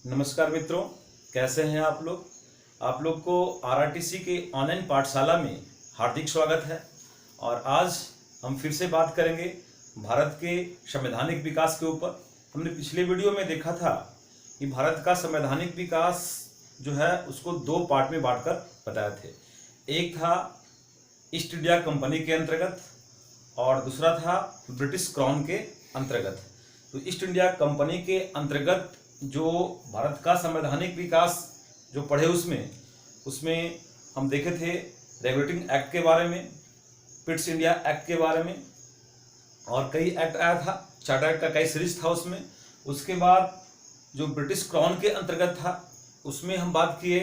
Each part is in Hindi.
नमस्कार मित्रों, कैसे हैं आप लोग। आप लोग को आरआरटीसी के ऑनलाइन पाठशाला में हार्दिक स्वागत है। और आज हम फिर से बात करेंगे भारत के संवैधानिक विकास के ऊपर। हमने पिछले वीडियो में देखा था कि भारत का संवैधानिक विकास जो है उसको दो पार्ट में बांटकर बताए थे। एक था ईस्ट इंडिया कंपनी के अंतर्गत और दूसरा था ब्रिटिश क्राउन के अंतर्गत। तो ईस्ट इंडिया कंपनी के अंतर्गत जो भारत का संवैधानिक विकास जो पढ़े उसमें हम देखे थे रेगुलेटिंग एक्ट के बारे में, पिट्स इंडिया एक्ट के बारे में, और कई एक्ट आया था, चार्टर एक्ट का कई सीरीज था उसमें। उसके बाद जो ब्रिटिश क्राउन के अंतर्गत था उसमें हम बात किए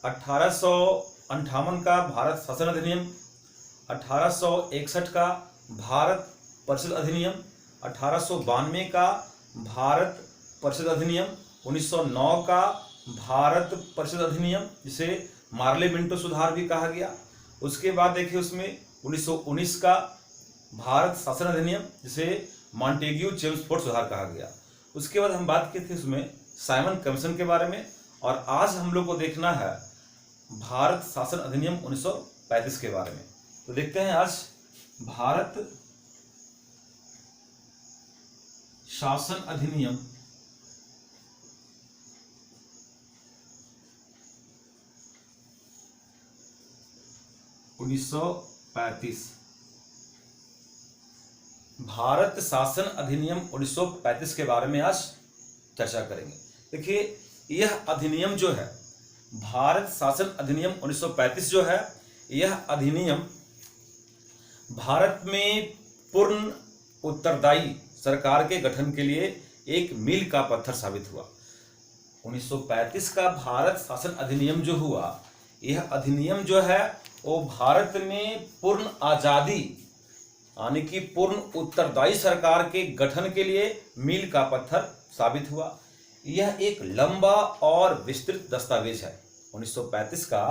1858 का भारत शासन अधिनियम, 1861 का भारत परिषद अधिनियम, 1892 का भारत परिषद अधिनियम, 1909 का भारत परिषद अधिनियम जिसे मार्ले मिंटो सुधार भी कहा गया। उसके बाद देखिए उसमें 1919 का भारत शासन अधिनियम जिसे मॉन्टेग्यू चेम्सफोर्ड सुधार कहा गया। उसके बाद हम बात किए थे उसमें साइमन कमीशन के बारे में, और आज हम लोग को देखना है भारत शासन अधिनियम 1935 के बारे में। तो देखते हैं आज भारत शासन अधिनियम 1935। भारत शासन अधिनियम 1935 के बारे में आज चर्चा करेंगे। देखिए यह अधिनियम जो है भारत शासन अधिनियम 1935 जो है, यह अधिनियम भारत में पूर्ण उत्तरदायी सरकार के गठन के लिए एक मील का पत्थर साबित हुआ। 1935 का भारत शासन अधिनियम जो हुआ, यह अधिनियम जो है वो भारत में पूर्ण आजादी यानी कि पूर्ण उत्तरदायी सरकार के गठन के लिए मील का पत्थर साबित हुआ। यह एक लंबा और विस्तृत दस्तावेज है। 1935 का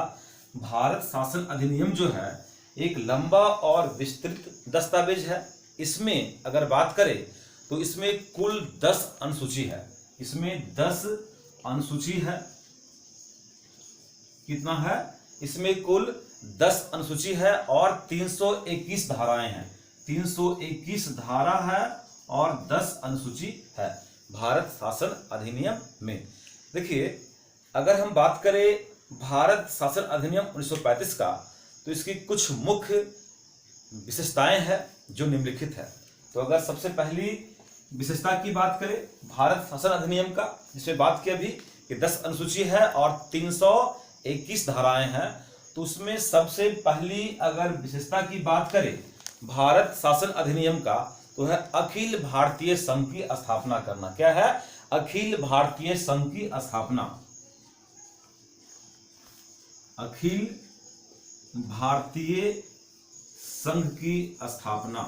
भारत शासन अधिनियम जो है एक लंबा और विस्तृत दस्तावेज है। इसमें अगर बात करें तो इसमें कुल 10 अनुसूची है। इसमें 10 अनुसूची है। कितना है? इसमें कुल 10 अनुसूची है और 321 धाराएं हैं। 321 धारा है और 10 अनुसूची है भारत शासन अधिनियम में। देखिए अगर हम बात करें भारत शासन अधिनियम 1935 का, तो इसकी कुछ मुख्य विशेषताएं हैं जो निम्नलिखित है। तो अगर सबसे पहली विशेषता की बात करें भारत शासन अधिनियम का, जिसमें बात की अभी कि 10 अनुसूची है और 321 धाराएं हैं, तो उसमें सबसे पहली अगर विशेषता की बात करें भारत शासन अधिनियम का, तो है अखिल भारतीय संघ की स्थापना करना। क्या है? अखिल भारतीय संघ की स्थापना। अखिल भारतीय संघ की स्थापना।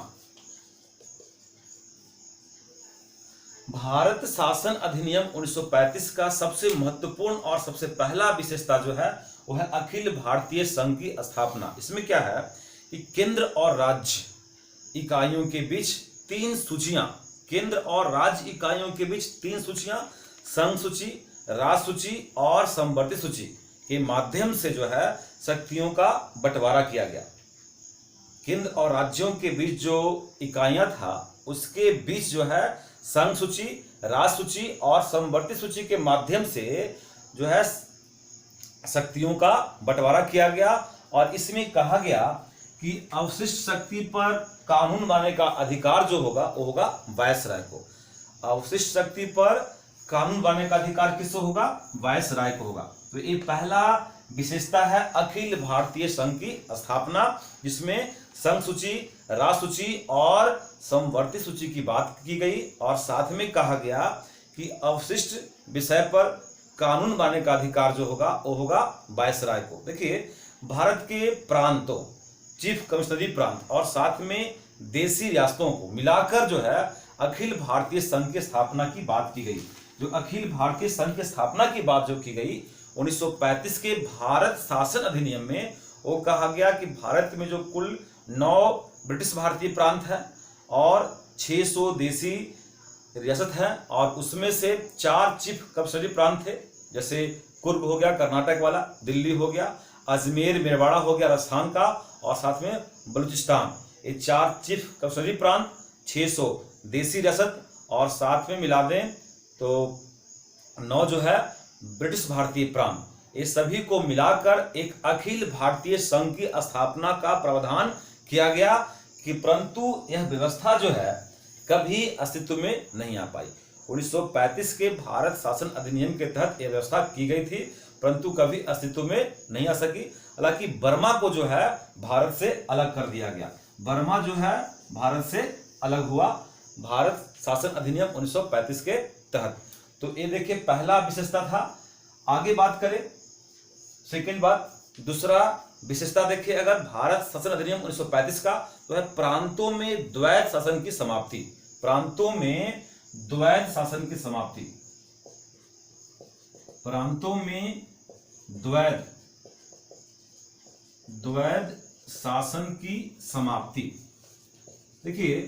भारत शासन अधिनियम 1935 का सबसे महत्वपूर्ण और सबसे पहला विशेषता जो है वो है अखिल भारतीय संघ की स्थापना। इसमें क्या है कि केंद्र और राज्य इकाइयों के बीच 3 सूचियां, केंद्र और राज्य इकाइयों के बीच 3 सूचियां, संघ सूची, राज सूची और समवर्ती सूची के माध्यम से जो है शक्तियों का बंटवारा किया गया। केंद्र और राज्यों के बीच जो इकाइयां था उसके बीच जो है संघ सूची, राज सूची और समवर्ती सूची के माध्यम से जो है शक्तियों का बंटवारा किया गया। और इसमें कहा गया कि अवशिष्ट शक्ति पर कानून बनाने का अधिकार जो होगा वो होगा वायसराय को। अवशिष्ट शक्ति पर कानून बनाने का अधिकार किसको होगा? वायसराय को होगा। तो ये पहला विशेषता है अखिल भारतीय संघ की स्थापना, जिसमें संघ सूची, राज सूची और समवर्ती सूची की बात की गई और साथ में कहा गया कि अवशिष्ट विषय पर कानून बनाने का अधिकार जो होगा वो होगा वायसराय को। देखिए भारत के प्रांतों, चीफ कमिश्नरी प्रांत और साथ में देशी रियासतों को मिलाकर जो है अखिल भारतीय संघ की स्थापना की बात की गई। जो अखिल भारतीय संघ की स्थापना की बात जो की गई 1935 के भारत शासन अधिनियम में, वो कहा गया कि भारत में जो कुल 9 ब्रिटिश भारतीय प्रांत हैं और 600 देशी रियासत है और उसमें से 4 चीफ कस्टडी प्रांत थे, जैसे कुर्ग हो गया कर्नाटक वाला, दिल्ली हो गया, अजमेर मेवाड़ा हो गया राजस्थान का, और साथ में बलूचिस्तान। ये 4 चीफ कस्टडी प्रांत, 600 देसी रियासत, और साथ में मिला दें तो 9 जो है ब्रिटिश भारतीय प्रांत। ये सभी को मिलाकर एक अखिल भारतीय संघ की स्थापना का प्रावधान किया गया, कि परंतु यह व्यवस्था जो है कभी अस्तित्व में नहीं आ पाई। 1935 के भारत शासन अधिनियम के तहत यह व्यवस्था की गई थी, परंतु कभी अस्तित्व में नहीं आ सकी। हालांकि बर्मा को जो है भारत से अलग कर दिया गया, बर्मा जो है भारत से अलग हुआ भारत शासन अधिनियम 1935 के तहत। तो ये देखिए पहला विशेषता था। आगे बात करें सेकंड बात, दूसरा विशेषता देखिए अगर भारत शासन अधिनियम 1935 का, तो है प्रांतों में द्वैध शासन की समाप्ति। प्रांतों में द्वैध शासन की समाप्ति, प्रांतों में द्वैध शासन की समाप्ति। देखिए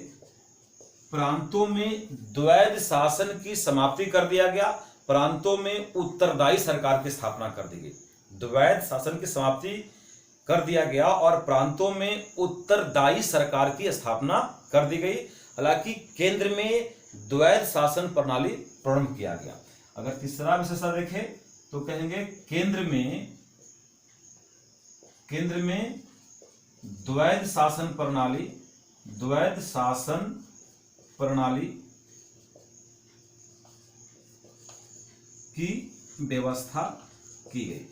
प्रांतों में द्वैध शासन की समाप्ति कर दिया गया, प्रांतों में उत्तरदायी सरकार की स्थापना कर दी गई। द्वैध शासन की समाप्ति कर दिया गया और प्रांतों में उत्तरदायी सरकार की स्थापना कर दी गई। हालांकि केंद्र में द्वैध शासन प्रणाली प्रारंभ किया गया। अगर तीसरा विशेषता देखें तो कहेंगे केंद्र में द्वैध शासन प्रणाली की व्यवस्था की गई।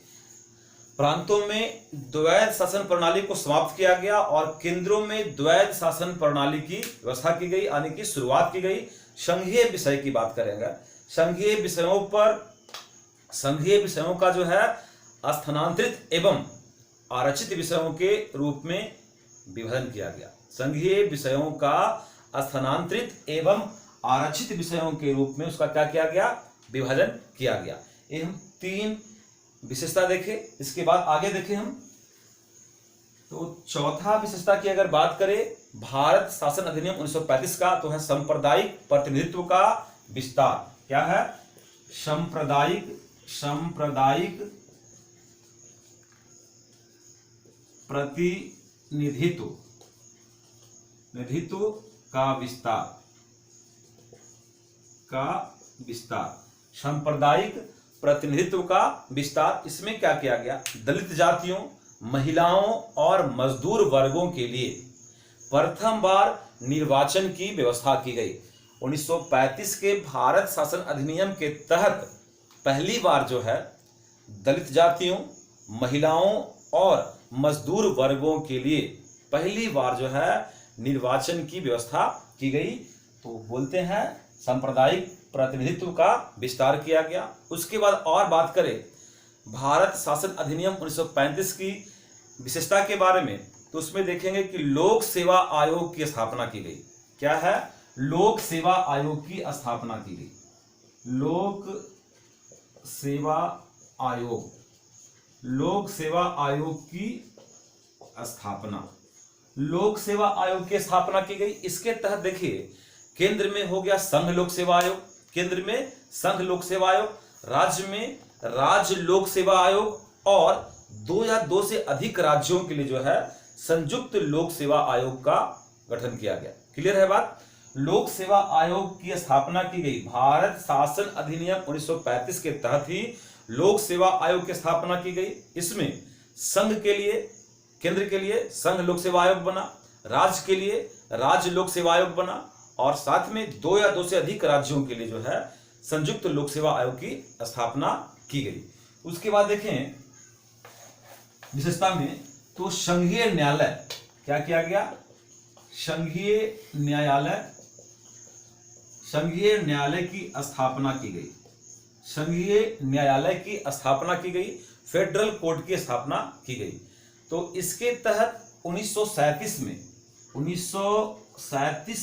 प्रांतों में द्वैध शासन प्रणाली को समाप्त किया गया और केंद्रों में द्वैध शासन प्रणाली की व्यवस्था की गई, यानी कि शुरुआत की गई। संघीय विषय की बात करेंगे, संघीय विषयों का जो है स्थानांतरित एवं आरक्षित विषयों के रूप में विभाजन किया गया। संघीय विषयों का स्थानांतरित एवं आरक्षित विषयों के रूप में उसका क्या किया गया, विभाजन किया गया। ये हम 3 विशेषता देखें। इसके बाद आगे देखें हम तो चौथा विशेषता की अगर बात करें भारत शासन अधिनियम 1935 का, तो है सांप्रदायिक प्रतिनिधित्व का विस्तार। क्या है, सांप्रदायिक प्रतिनिधित्व का विस्तार, सांप्रदायिक प्रतिनिधित्व का विस्तार। इसमें क्या किया गया, दलित जातियों, महिलाओं और मजदूर वर्गों के लिए प्रथम बार निर्वाचन की व्यवस्था की गई। 1935 के भारत शासन अधिनियम के तहत पहली बार जो है दलित जातियों, महिलाओं और मजदूर वर्गों के लिए पहली बार जो है निर्वाचन की व्यवस्था की गई। तो बोलते हैं सांप्रदायिक प्रतिनिधित्व का विस्तार किया गया। उसके बाद और बात करें भारत शासन अधिनियम 1935 की विशेषता के बारे में, तो उसमें देखेंगे कि लोक सेवा आयोग की स्थापना की गई। क्या है, लोक सेवा आयोग की स्थापना की गई। लोक सेवा आयोग की स्थापना, लोक सेवा आयोग की स्थापना की गई। इसके तहत देखिए केंद्र में हो गया संघ लोक सेवा आयोग, केंद्र में संघ लोक सेवा आयोग, राज्य में राज्य लोक सेवा आयोग और 2 या 2 से अधिक राज्यों के लिए जो है संयुक्त लोक सेवा आयोग का गठन किया गया। क्लियर है बात। लोक सेवा आयोग की स्थापना की गई। भारत शासन अधिनियम 1935 के तहत ही लोक सेवा आयोग की स्थापना की गई। इसमें संघ के लिए, केंद्र के लिए संघ लोक सेवा आयोग बना, राज्य के लिए राज्य लोक सेवा आयोग बना और साथ में 2 या 2 से अधिक राज्यों के लिए जो है संयुक्त लोक सेवा आयोग की स्थापना की गई। उसके बाद देखें विशेषता में तो संघीय न्यायालय क्या किया गया, संघीय न्यायालय की स्थापना की गई। संघीय न्यायालय की स्थापना की गई, फेडरल कोर्ट की स्थापना की गई। तो इसके तहत 1937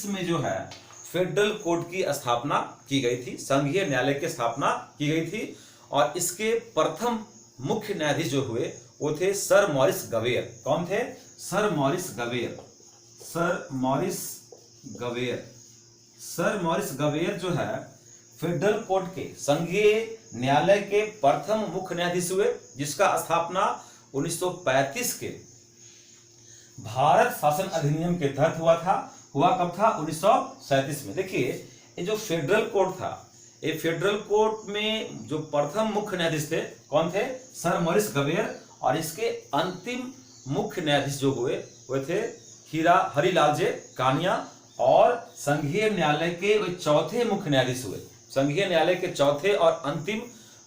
में जो है फेडरल कोर्ट की स्थापना की गई थी, संघीय न्यायालय की स्थापना की गई थी। और इसके प्रथम मुख्य न्यायाधीश जो हुए वो थे सर मॉरिस गवेयर। कौन थे, सर मॉरिस गवेयर। सर मॉरिस गवेयर जो है फेडरल कोर्ट के संघीय न्यायालय के प्रथम मुख्य न्यायाधीश हुए, जिसका स्थापना 1935 के भारत शासन अधिनियम के तहत हुआ था। हुआ कब था? 1937 में। देखिए ये जो फेडरल कोर्ट था, ये फेडरल कोर्ट में जो प्रथम मुख्य न्यायाधीश थे कौन थे? Sir Maurice Gwyer. और इसके अंतिम मुख्य न्यायाधीश जो हुए वे थे हरिलाल जे कानिया। और संघीय न्यायालय के वे चौथे मुख्य न्यायाधीश हुए। संघीय न्यायालय के चौथे और अंतिम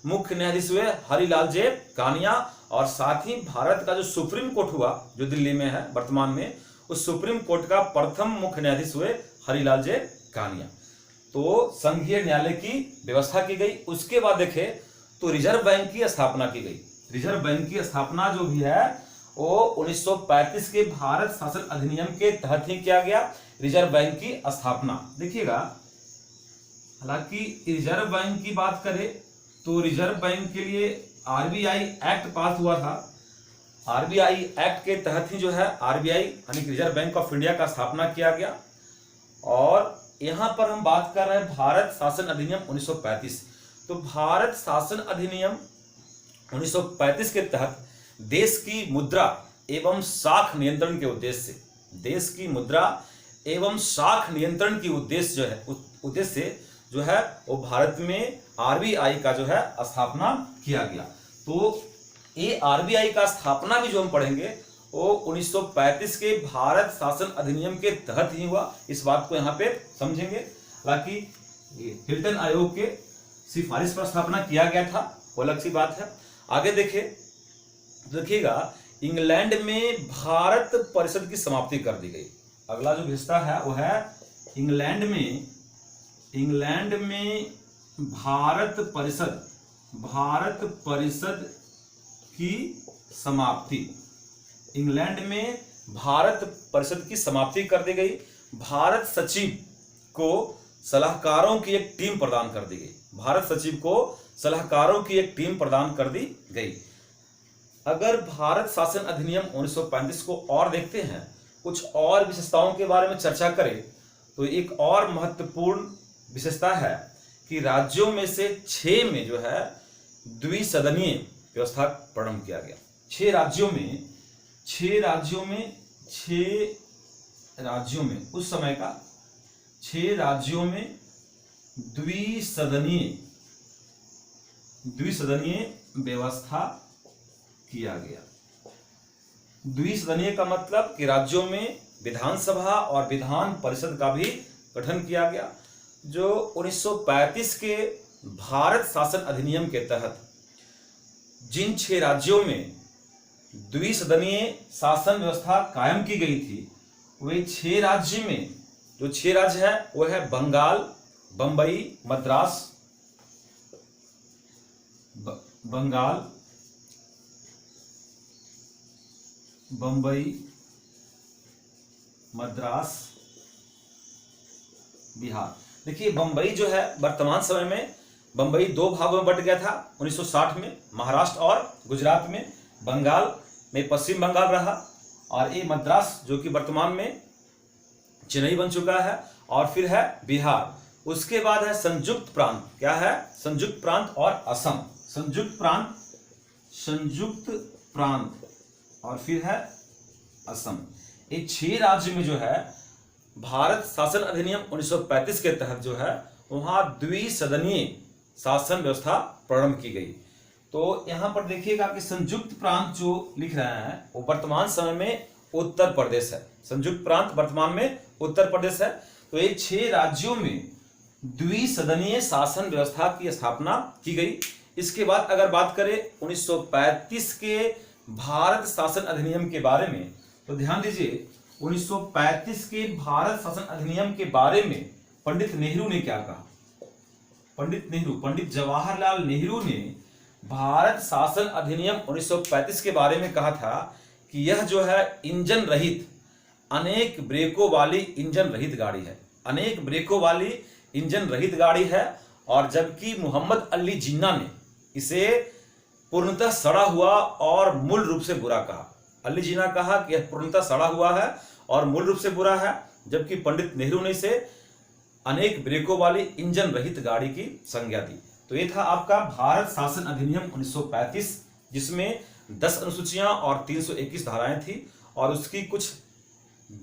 मुख्य न्यायाधीश हुए हरिलाल जे कानिया। और साथ ही भारत का जो सुप्रीम कोर्ट हुआ, जो दिल्ली में है वर्तमान में, उस सुप्रीम कोर्ट का प्रथम मुख्य न्यायाधीश हुए हरिलाल जे कानिया। तो संघीय न्यायालय की व्यवस्था की गई। उसके बाद देखें तो रिजर्व बैंक की स्थापना की गई। रिजर्व बैंक की स्थापना जो भी है वो 1935 के भारत शासन अधिनियम के तहत ही किया गया। रिजर्व बैंक की स्थापना देखिएगा, हालांकि रिजर्व बैंक की बात करें तो रिजर्व बैंक के लिए आरबीआई एक्ट पास हुआ था। आरबीआई एक्ट के तहत ही जो है आरबीआई यानी रिजर्व बैंक ऑफ इंडिया का स्थापना किया गया। और यहां पर हम बात कर रहे हैं भारत शासन अधिनियम 1935। तो भारत शासन अधिनियम 1935 के तहत देश की मुद्रा एवं साख नियंत्रण के उद्देश्य से, देश की मुद्रा एवं साख नियंत्रण की उद्देश्य जो है वो भारत में आरबीआई का जो है स्थापना किया गया। तो ये आरबीआई का स्थापना भी जो हम पढ़ेंगे वो 1935 के भारत शासन अधिनियम के तहत ही हुआ। इस बात को यहाँ पे समझेंगे। हालांकि हिल्टन आयोग के सिफारिश पर स्थापना किया गया था, वो अलग सी बात है। आगे देखिएगा इंग्लैंड में भारत परिषद की समाप्ति कर दी गई। अगला जो हिस्सा है वो है इंग्लैंड में भारत परिषद की समाप्ति। इंग्लैंड में भारत परिषद की समाप्ति कर दी गई। भारत सचिव को सलाहकारों की एक टीम प्रदान कर दी गई। भारत सचिव को सलाहकारों की एक टीम प्रदान कर दी गई। अगर भारत शासन अधिनियम 1935 को और देखते हैं, कुछ और विशेषताओं के बारे में चर्चा करें तो एक और महत्वपूर्ण विशेषता है कि राज्यों में से 6 में जो है द्विसदनीय व्यवस्था प्रारंभ किया गया। 6 राज्यों में उस समय का 6 राज्यों में द्विसदनीय व्यवस्था किया गया। द्विसदनीय का मतलब कि राज्यों में विधानसभा और विधान परिषद का भी गठन किया गया। जो 1935 के भारत शासन अधिनियम के तहत जिन 6 राज्यों में द्विसदनीय शासन व्यवस्था कायम की गई थी, वे 6 राज्य में जो 6 राज्य है वो है बंगाल, बंबई, मद्रास, बिहार। देखिए बंबई जो है वर्तमान समय में बंबई 2 भागों में बट गया था 1960 में, महाराष्ट्र और गुजरात में। बंगाल में पश्चिम बंगाल रहा और ये मद्रास जो कि वर्तमान में चेन्नई बन चुका है। और फिर है बिहार। उसके बाद है संयुक्त प्रांत। क्या है? संयुक्त प्रांत और असम। संयुक्त प्रांत और फिर है असम। ये 6 राज्य में जो है भारत शासन अधिनियम 1935 के तहत जो है वहां द्विसदनीय शासन व्यवस्था प्रारंभ की गई। तो यहां पर देखिएगा कि संयुक्त प्रांत जो लिख रहे हैं वो वर्तमान समय में उत्तर प्रदेश है। संयुक्त प्रांत वर्तमान में उत्तर प्रदेश है। तो ये 6 राज्यों में द्विसदनीय शासन व्यवस्था की स्थापना की गई। इसके बाद अगर बात करें 1935 के भारत शासन अधिनियम के बारे में, तो ध्यान दीजिए 1935 के भारत शासन अधिनियम के बारे में पंडित नेहरू ने क्या कहा? पंडित जवाहरलाल नेहरू ने भारत शासन अधिनियम 1935 के बारे में कहा था कि यह जो है इंजन रहित, अनेक ब्रेकों वाली इंजन रहित गाड़ी है। अनेक ब्रेकों वाली इंजन रहित गाड़ी है। और जबकि मोहम्मद अली जिन्ना ने इसे पूर्णतः सड़ा हुआ और मूल रूप से बुरा कहा। अली जिन्ना कहा कि यह पूर्णतः सड़ा हुआ है और मूल रूप से बुरा है, जबकि पंडित नेहरू ने इसे अनेक ब्रेकों वाली इंजन रहित गाड़ी की संज्ञा दी। तो ये था आपका भारत शासन अधिनियम 1935, जिसमें 10 अनुसूचियां और 321 धाराएं थी और उसकी कुछ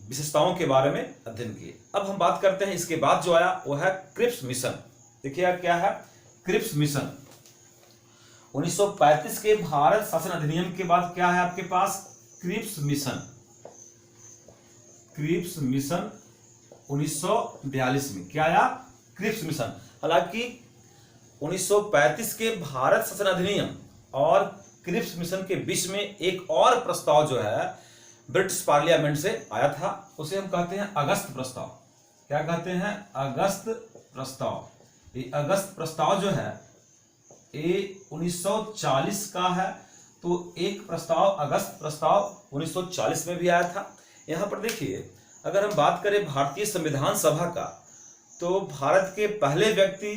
विशेषताओं के बारे में अध्ययन किए। अब हम बात करते हैं इसके बाद जो आया वो है क्रिप्स मिशन। देखिए क्या है क्रिप्स मिशन। 1935 के भारत शासन अधिनियम के बाद क्या है आपके पास क्रिप्स मिशन। क्रिप्स मिशन 1942 में क्या आया क्रिप्स मिशन। हालांकि 1935 के भारत शासन अधिनियम और क्रिप्स मिशन के बीच में एक और प्रस्ताव जो है ब्रिटिश पार्लियामेंट से आया था, उसे हम कहते हैं अगस्त प्रस्ताव। क्या कहते हैं अगस्त प्रस्ताव। ये अगस्त प्रस्ताव जो है ये 1940 का है। तो एक प्रस्ताव अगस्त प्रस्ताव 1940 में भी आया था। यहां पर देखिए अगर हम बात करें भारतीय संविधान सभा का, तो भारत के पहले व्यक्ति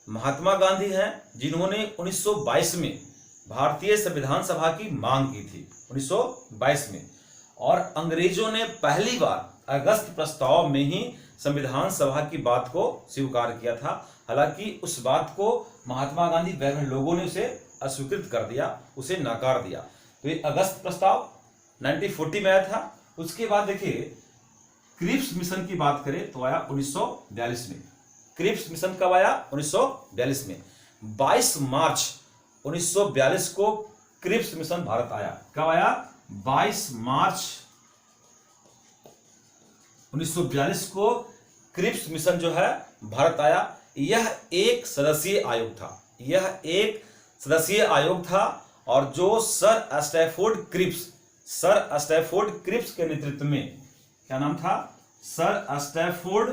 महात्मा गांधी हैं, जिन्होंने 1922 में भारतीय संविधान सभा की मांग की थी 1922 में। और अंग्रेजों ने पहली बार अगस्त प्रस्ताव में ही संविधान सभा की बात को स्वीकार किया था। हालांकि उस बात को महात्मा गांधी वगैरह लोगों ने उसे अस्वीकृत कर दिया, उसे नकार दिया। तो ये अगस्त प्रस्ताव 1940 में आया था। उसके बाद देखिए क्रिप्स मिशन की बात करें तो आया 1942 में। क्रिप्स मिशन कब आया 1942 में। 22 मार्च 1942 को क्रिप्स मिशन भारत आया। कब आया 22 मार्च 1942 को क्रिप्स मिशन जो है भारत आया। यह एक सदस्यीय आयोग था। यह एक सदस्यीय आयोग था और जो सर स्टैफोर्ड क्रिप्स के नेतृत्व में, क्या नाम था सर स्टैफोर्ड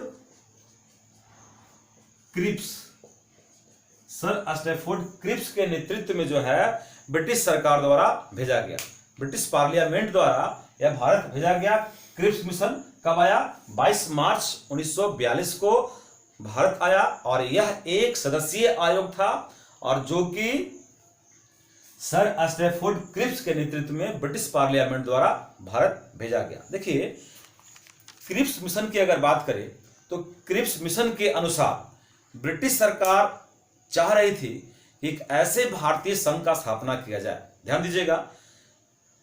क्रिप्स के नेतृत्व में जो है ब्रिटिश सरकार द्वारा भेजा गया, ब्रिटिश पार्लियामेंट द्वारा यह भारत भेजा गया। क्रिप्स मिशन कब आया 22 मार्च 1942 को भारत आया और यह एक सदस्यीय आयोग था और जो कि सर स्टैफोर्ड क्रिप्स के नेतृत्व में ब्रिटिश पार्लियामेंट द्वारा भारत भेजा गया। देखिए क्रिप्स मिशन की अगर बात करें तो क्रिप्स मिशन के अनुसार ब्रिटिश सरकार चाह रही थी कि एक ऐसे भारतीय संघ का स्थापना किया जाए। ध्यान दीजिएगा,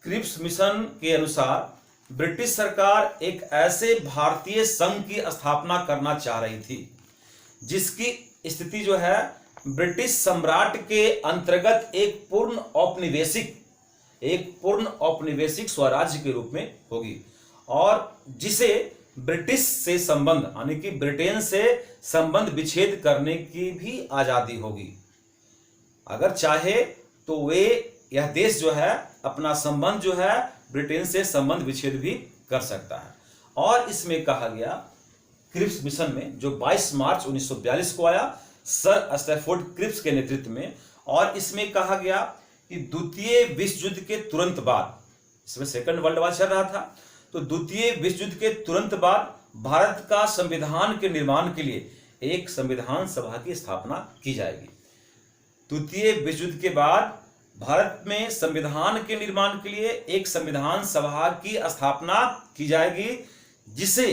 क्रिप्स मिशन के अनुसार ब्रिटिश सरकार एक ऐसे भारतीय संघ की स्थापना करना चाह रही थी जिसकी स्थिति जो है ब्रिटिश सम्राट के अंतर्गत एक पूर्ण औपनिवेशिक स्वराज्य के रूप में होगी और जिसे ब्रिटिश से संबंध यानी कि ब्रिटेन से संबंध विच्छेद करने की भी आजादी होगी। अगर चाहे तो वे यह देश जो है अपना संबंध जो है ब्रिटेन से संबंध विच्छेद भी कर सकता है। और इसमें कहा गया क्रिप्स मिशन में जो 22 मार्च 1942 को आया सर स्टैफोर्ड क्रिप्स के नेतृत्व में, और इसमें कहा गया कि द्वितीय विश्व युद्ध के तुरंत बाद, इसमें सेकंड वर्ल्ड वॉर चल रहा था, तो द्वितीय विश्व युद्ध के तुरंत बाद भारत का संविधान के निर्माण के लिए एक संविधान सभा की स्थापना की जाएगी। द्वितीय विश्व युद्ध के बाद भारत में संविधान के निर्माण के लिए एक संविधान सभा की स्थापना की जाएगी जिसे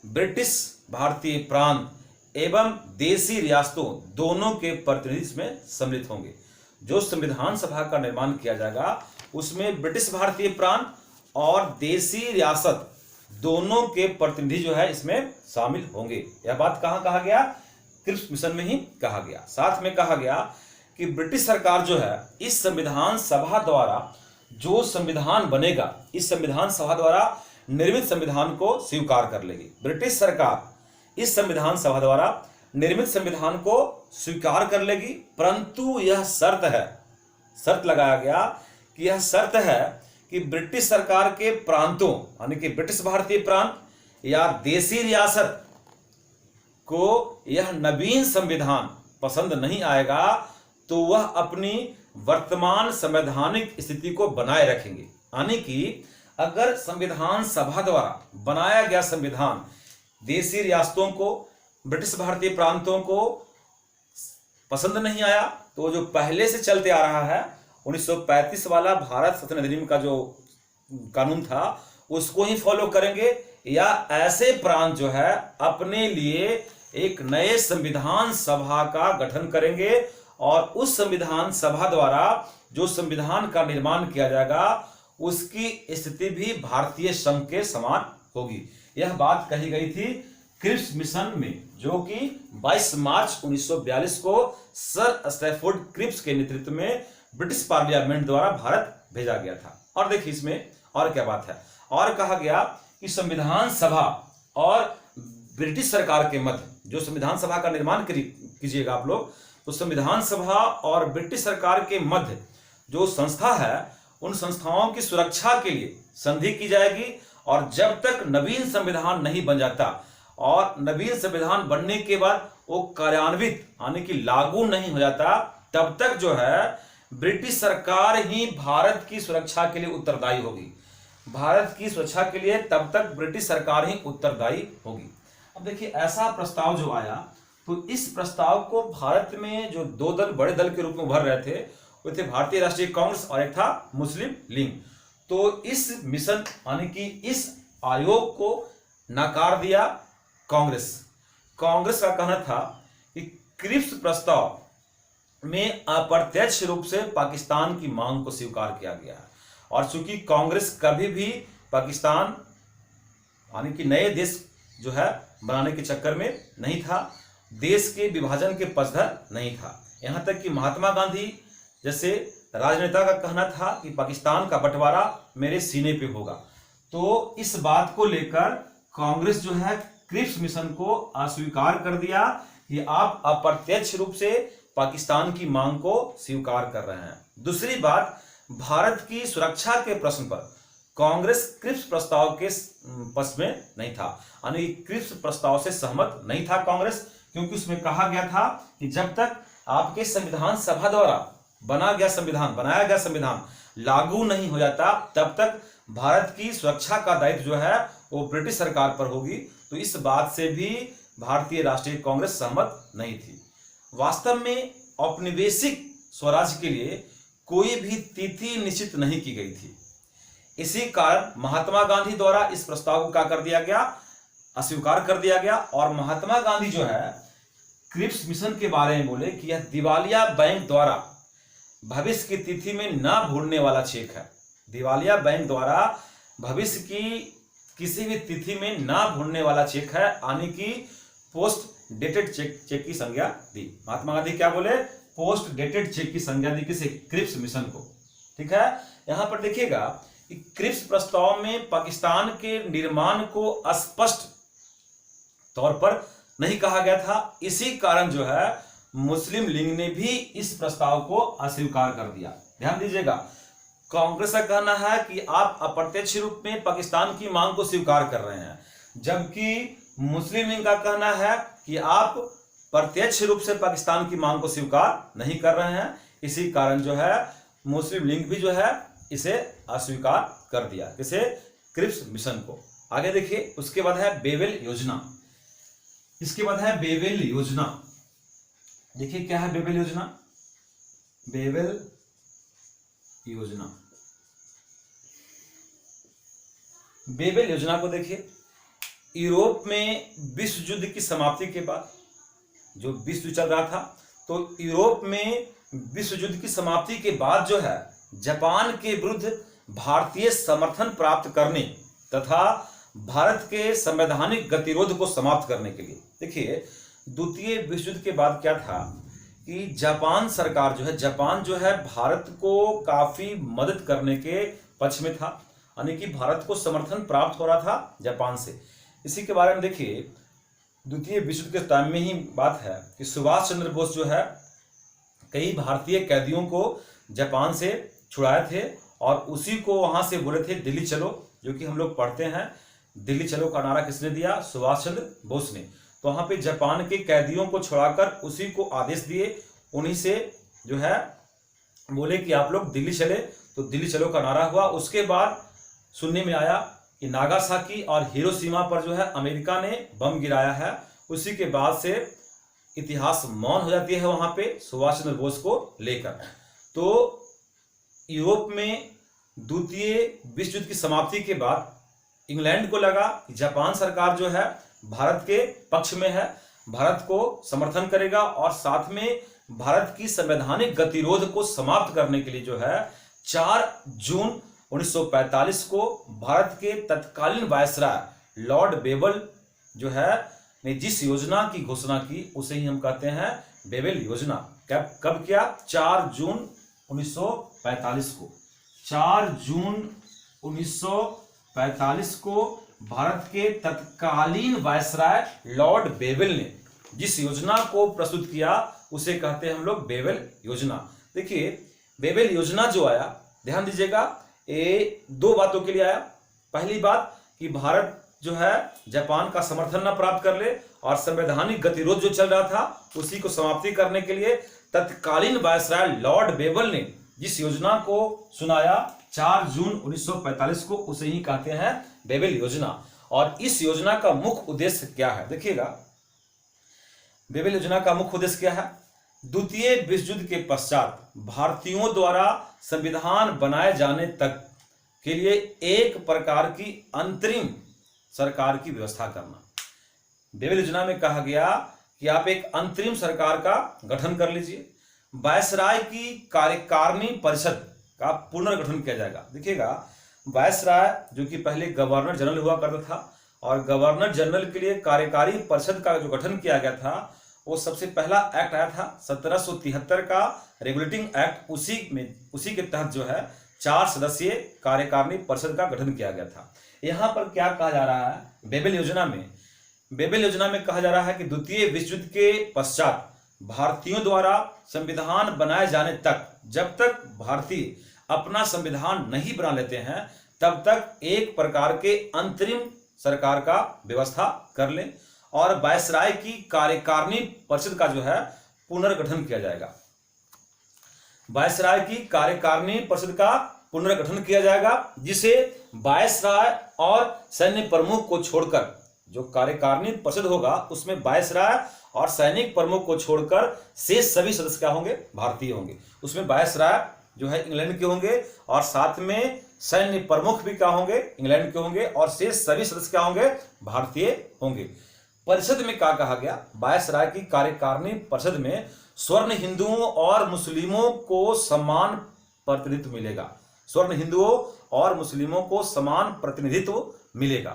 ब्रिटिश भारतीय प्रांत एवं देशी रियासतों दोनों के प्रतिनिधि इसमें सम्मिलित होंगे। जो संविधान सभा का निर्माण किया जाएगा उसमें ब्रिटिश भारतीय प्रांत और देशी रियासत दोनों के प्रतिनिधि जो है इसमें शामिल होंगे। यह बात कहां कहा गया क्रिप्स मिशन में ही कहा गया। साथ में कहा गया कि ब्रिटिश सरकार जो है इस संविधान सभा द्वारा जो संविधान बनेगा, इस संविधान सभा द्वारा निर्मित संविधान को स्वीकार कर लेगी। ब्रिटिश सरकार इस संविधान सभा द्वारा निर्मित संविधान को स्वीकार कर लेगी, परंतु यह शर्त लगाया गया कि यह शर्त है कि ब्रिटिश सरकार के प्रांतों यानी कि ब्रिटिश भारतीय प्रांत या देशी रियासत को यह नवीन संविधान पसंद नहीं आएगा तो वह अपनी वर्तमान संवैधानिक स्थिति को बनाए रखेंगे। यानी कि अगर संविधान सभा द्वारा बनाया गया संविधान देशी रियासतों को, ब्रिटिश भारतीय प्रांतों को पसंद नहीं आया तो जो पहले से चलते आ रहा है 1935 वाला भारत शासन अधिनियम का जो कानून था उसको ही फॉलो करेंगे, या ऐसे प्रांत जो है अपने लिए एक नए संविधान सभा का गठन करेंगे और उस संविधान सभा द्वारा जो संविधान का निर्माण किया जाएगा उसकी स्थिति भी भारतीय संघ के समान होगी। यह बात कही गई थी क्रिप्स मिशन में, जो कि 22 मार्च 1942 को सर स्टैफोर्ड क्रिप्स के नेतृत्व में ब्रिटिश पार्लियामेंट द्वारा भारत भेजा गया था। और देखिए इसमें और क्या बात है, और कहा गया कि संविधान सभा और ब्रिटिश सरकार के मध्य, जो संविधान सभा का निर्माण कीजिएगा आप लोग, तो संविधान सभा और ब्रिटिश सरकार के मध्य जो संस्था है उन संस्थाओं की सुरक्षा के लिए संधि की जाएगी, और जब तक नवीन संविधान नहीं बन जाता और नवीन संविधान बनने के बाद वो कार्यान्वित यानी कि लागू नहीं हो जाता, तब तक जो है ब्रिटिश सरकार ही भारत की सुरक्षा के लिए उत्तरदायी होगी। भारत की सुरक्षा के लिए तब तक ब्रिटिश सरकार ही उत्तरदायी होगी। अब देखिए ऐसा प्रस्ताव जो आया, तो इस प्रस्ताव को भारत में जो दो दल बड़े दल के रूप में उभर रहे थे, वो थे भारतीय राष्ट्रीय कांग्रेस और एक था मुस्लिम लीग। तो इस मिशन यानी कि इस आयोग को नकार दिया कांग्रेस। कांग्रेस का कहना था कि क्रिप्स प्रस्ताव में अप्रत्यक्ष रूप से पाकिस्तान की मांग को स्वीकार किया गया है, और चूंकि कांग्रेस कभी भी पाकिस्तान यानी कि नए देश जो है बनाने के चक्कर में नहीं था, देश के विभाजन के पक्षधर नहीं था। यहां तक कि महात्मा गांधी जैसे राजनेता का कहना था कि पाकिस्तान का बंटवारा मेरे सीने पे होगा। तो इस बात को लेकर कांग्रेस जो है क्रिप्स मिशन को अस्वीकार कर दिया कि आप अप्रत्यक्ष रूप से पाकिस्तान की मांग को स्वीकार कर रहे हैं। दूसरी बात, भारत की सुरक्षा के प्रश्न पर कांग्रेस क्रिप्स प्रस्ताव के पक्ष में नहीं था, यानी क्रिप्स प्रस्ताव से सहमत नहीं था कांग्रेस, क्योंकि उसमें कहा गया था कि जब तक आपके संविधान सभा द्वारा बनाया गया संविधान लागू नहीं हो जाता, तब तक भारत की सुरक्षा का दायित्व जो है वो ब्रिटिश सरकार पर होगी। तो इस बात से भी भारतीय राष्ट्रीय कांग्रेस सहमत नहीं थी। वास्तव में औपनिवेशिक स्वराज के लिए कोई भी तिथि निश्चित नहीं की गई थी। इसी कारण महात्मा गांधी द्वारा इस प्रस्ताव को क्या कर दिया गया, अस्वीकार कर दिया गया। और महात्मा गांधी जो है क्रिप्स मिशन के बारे में बोले कि यह दिवालिया बैंक द्वारा भविष्य की तिथि में ना भूलने वाला चेक है। दिवालिया बैंक द्वारा भविष्य की किसी भी तिथि में ना भूलने वाला चेक है, यानी कि पोस्ट डेटेड चेक की संज्ञा दी। महात्मा गांधी क्या बोले, पोस्ट डेटेड चेक की संज्ञा दी किसे, क्रिप्स मिशन को। ठीक है, यहां पर देखिएगा कि क्रिप्स प्रस्ताव में पाकिस्तान के निर्माण को स्पष्ट तौर पर नहीं कहा गया था। इसी कारण जो है मुस्लिम लीग ने भी इस प्रस्ताव को अस्वीकार कर दिया। ध्यान दीजिएगा, कांग्रेस का कहना है कि आप अप्रत्यक्ष रूप में पाकिस्तान की मांग को स्वीकार कर रहे हैं, जबकि मुस्लिम लीग का कहना है कि आप प्रत्यक्ष रूप से पाकिस्तान की मांग को स्वीकार नहीं कर रहे हैं। इसी कारण जो है मुस्लिम लीग भी जो है इसे अस्वीकार कर दिया, किसे, क्रिप्स मिशन को। आगे देखिए, उसके बाद है बेवेल योजना। इसके बाद है बेवेल योजना। देखिए क्या है बेवेल योजना। बेवेल योजना, बेवेल योजना को देखिए, यूरोप में विश्व युद्ध की समाप्ति के बाद जो विश्व चल रहा था, तो यूरोप में विश्व युद्ध की समाप्ति के बाद जो है जापान के विरुद्ध भारतीय समर्थन प्राप्त करने तथा भारत के संवैधानिक गतिरोध को समाप्त करने के लिए, देखिए द्वितीय विश्व युद्ध के बाद क्या था कि जापान सरकार जापान जो है भारत को काफी मदद करने के पक्ष में था, यानी कि भारत को समर्थन प्राप्त हो रहा था जापान से। इसी के बारे में देखिए, द्वितीय विश्व युद्ध के टाइम में ही बात है कि सुभाष चंद्र बोस जो है कई भारतीय कैदियों को जापान से छुड़ाए थे और उसी को वहां से बोले थे दिल्ली चलो, जो कि हम लोग पढ़ते हैं। दिल्ली चलो का नारा किसने दिया, सुभाष चंद्र बोस ने। तो वहां पे जापान के कैदियों को छुड़ाकर उसी को आदेश दिए, उन्हीं से जो है बोले कि आप लोग दिल्ली चले, तो दिल्ली चलो का नारा हुआ। उसके बाद सुनने में आया कि नागासाकी और हिरोशिमा पर जो है अमेरिका ने बम गिराया है। उसी के बाद से इतिहास मौन हो जाती है वहां पे सुभाष चंद्र बोस को लेकर। तो यूरोप में द्वितीय विश्व युद्ध की समाप्ति के बाद इंग्लैंड को लगा कि जापान सरकार जो है भारत के पक्ष में है, भारत को समर्थन करेगा और साथ में भारत की संवैधानिक गतिरोध को समाप्त करने के लिए जो है 4 जून 1945 को भारत के तत्कालीन वायसराय लॉर्ड बेवल जो है ने जिस योजना की घोषणा की उसे ही हम कहते हैं बेवल योजना। कब किया? 4 जून 1945 को। 4 जून 1945 को भारत के तत्कालीन वायसराय लॉर्ड बेवल ने जिस योजना को प्रस्तुत किया उसे कहते हैं हम लोग बेवल योजना। देखिए बेवल योजना जो आया, ध्यान दीजिएगा, ये 2 बातों के लिए आया। पहली बात कि भारत जो है जापान का समर्थन न प्राप्त कर ले और संवैधानिक गतिरोध जो चल रहा था उसी को समाप्ति करने के लिए तत्कालीन वायसराय लॉर्ड बेवल ने जिस योजना को सुनाया 4 जून 1945 को उसे ही कहते हैं बेवल योजना। और इस योजना का मुख्य उद्देश्य क्या है? देखिएगा, बेवल योजना का मुख्य उद्देश्य क्या है? द्वितीय विश्व युद्ध के पश्चात भारतीयों द्वारा संविधान बनाए जाने तक के लिए एक प्रकार की अंतरिम सरकार की व्यवस्था करना। बेवल योजना में कहा गया कि आप एक अंतरिम सरकार का गठन कर लीजिए, वायसराय की कार्यकारिणी परिषद का पुनर्गठन किया जाएगा। देखिएगा, वायसराय जो कि पहले गवर्नर जनरल हुआ करता था और गवर्नर जनरल के लिए कार्यकारी परिषद का जो गठन किया गया था वो सबसे पहला एक्ट आया था 1773 का रेगुलेटिंग एक्ट। उसी के तहत जो है 4 सदस्यीय कार्यकारिणी परिषद का गठन किया गया था। यहाँ पर क्या कहा जा रहा है बेवल योजना में? बेवल योजना में कहा जा रहा है कि द्वितीय विश्व युद्ध के पश्चात भारतीयों द्वारा संविधान बनाए जाने तक, जब तक भारतीय अपना संविधान नहीं बना लेते हैं तब तक एक प्रकार के अंतरिम सरकार का व्यवस्था कर लें और वायसराय की कार्यकारिणी परिषद का जो है पुनर्गठन किया जाएगा। वायसराय की कार्यकारिणी परिषद का पुनर्गठन किया जाएगा जिसे वायसराय और सैन्य प्रमुख को छोड़कर, जो कार्यकारिणी परिषद होगा उसमें वायसराय और सैनिक प्रमुख को छोड़कर शेष सभी सदस्य क्या होंगे? भारतीय होंगे। उसमें वायसराय जो है इंग्लैंड के होंगे और साथ में सैन्य प्रमुख भी क्या होंगे? इंग्लैंड के होंगे और शेष सभी सदस्य क्या होंगे? भारतीय होंगे। परिषद में क्या कहा गया? वायसराय की कार्यकारिणी परिषद में स्वर्ण हिंदुओं और मुस्लिमों को समान प्रतिनिधित्व मिलेगा। स्वर्ण हिंदुओं और मुस्लिमों को समान प्रतिनिधित्व मिलेगा।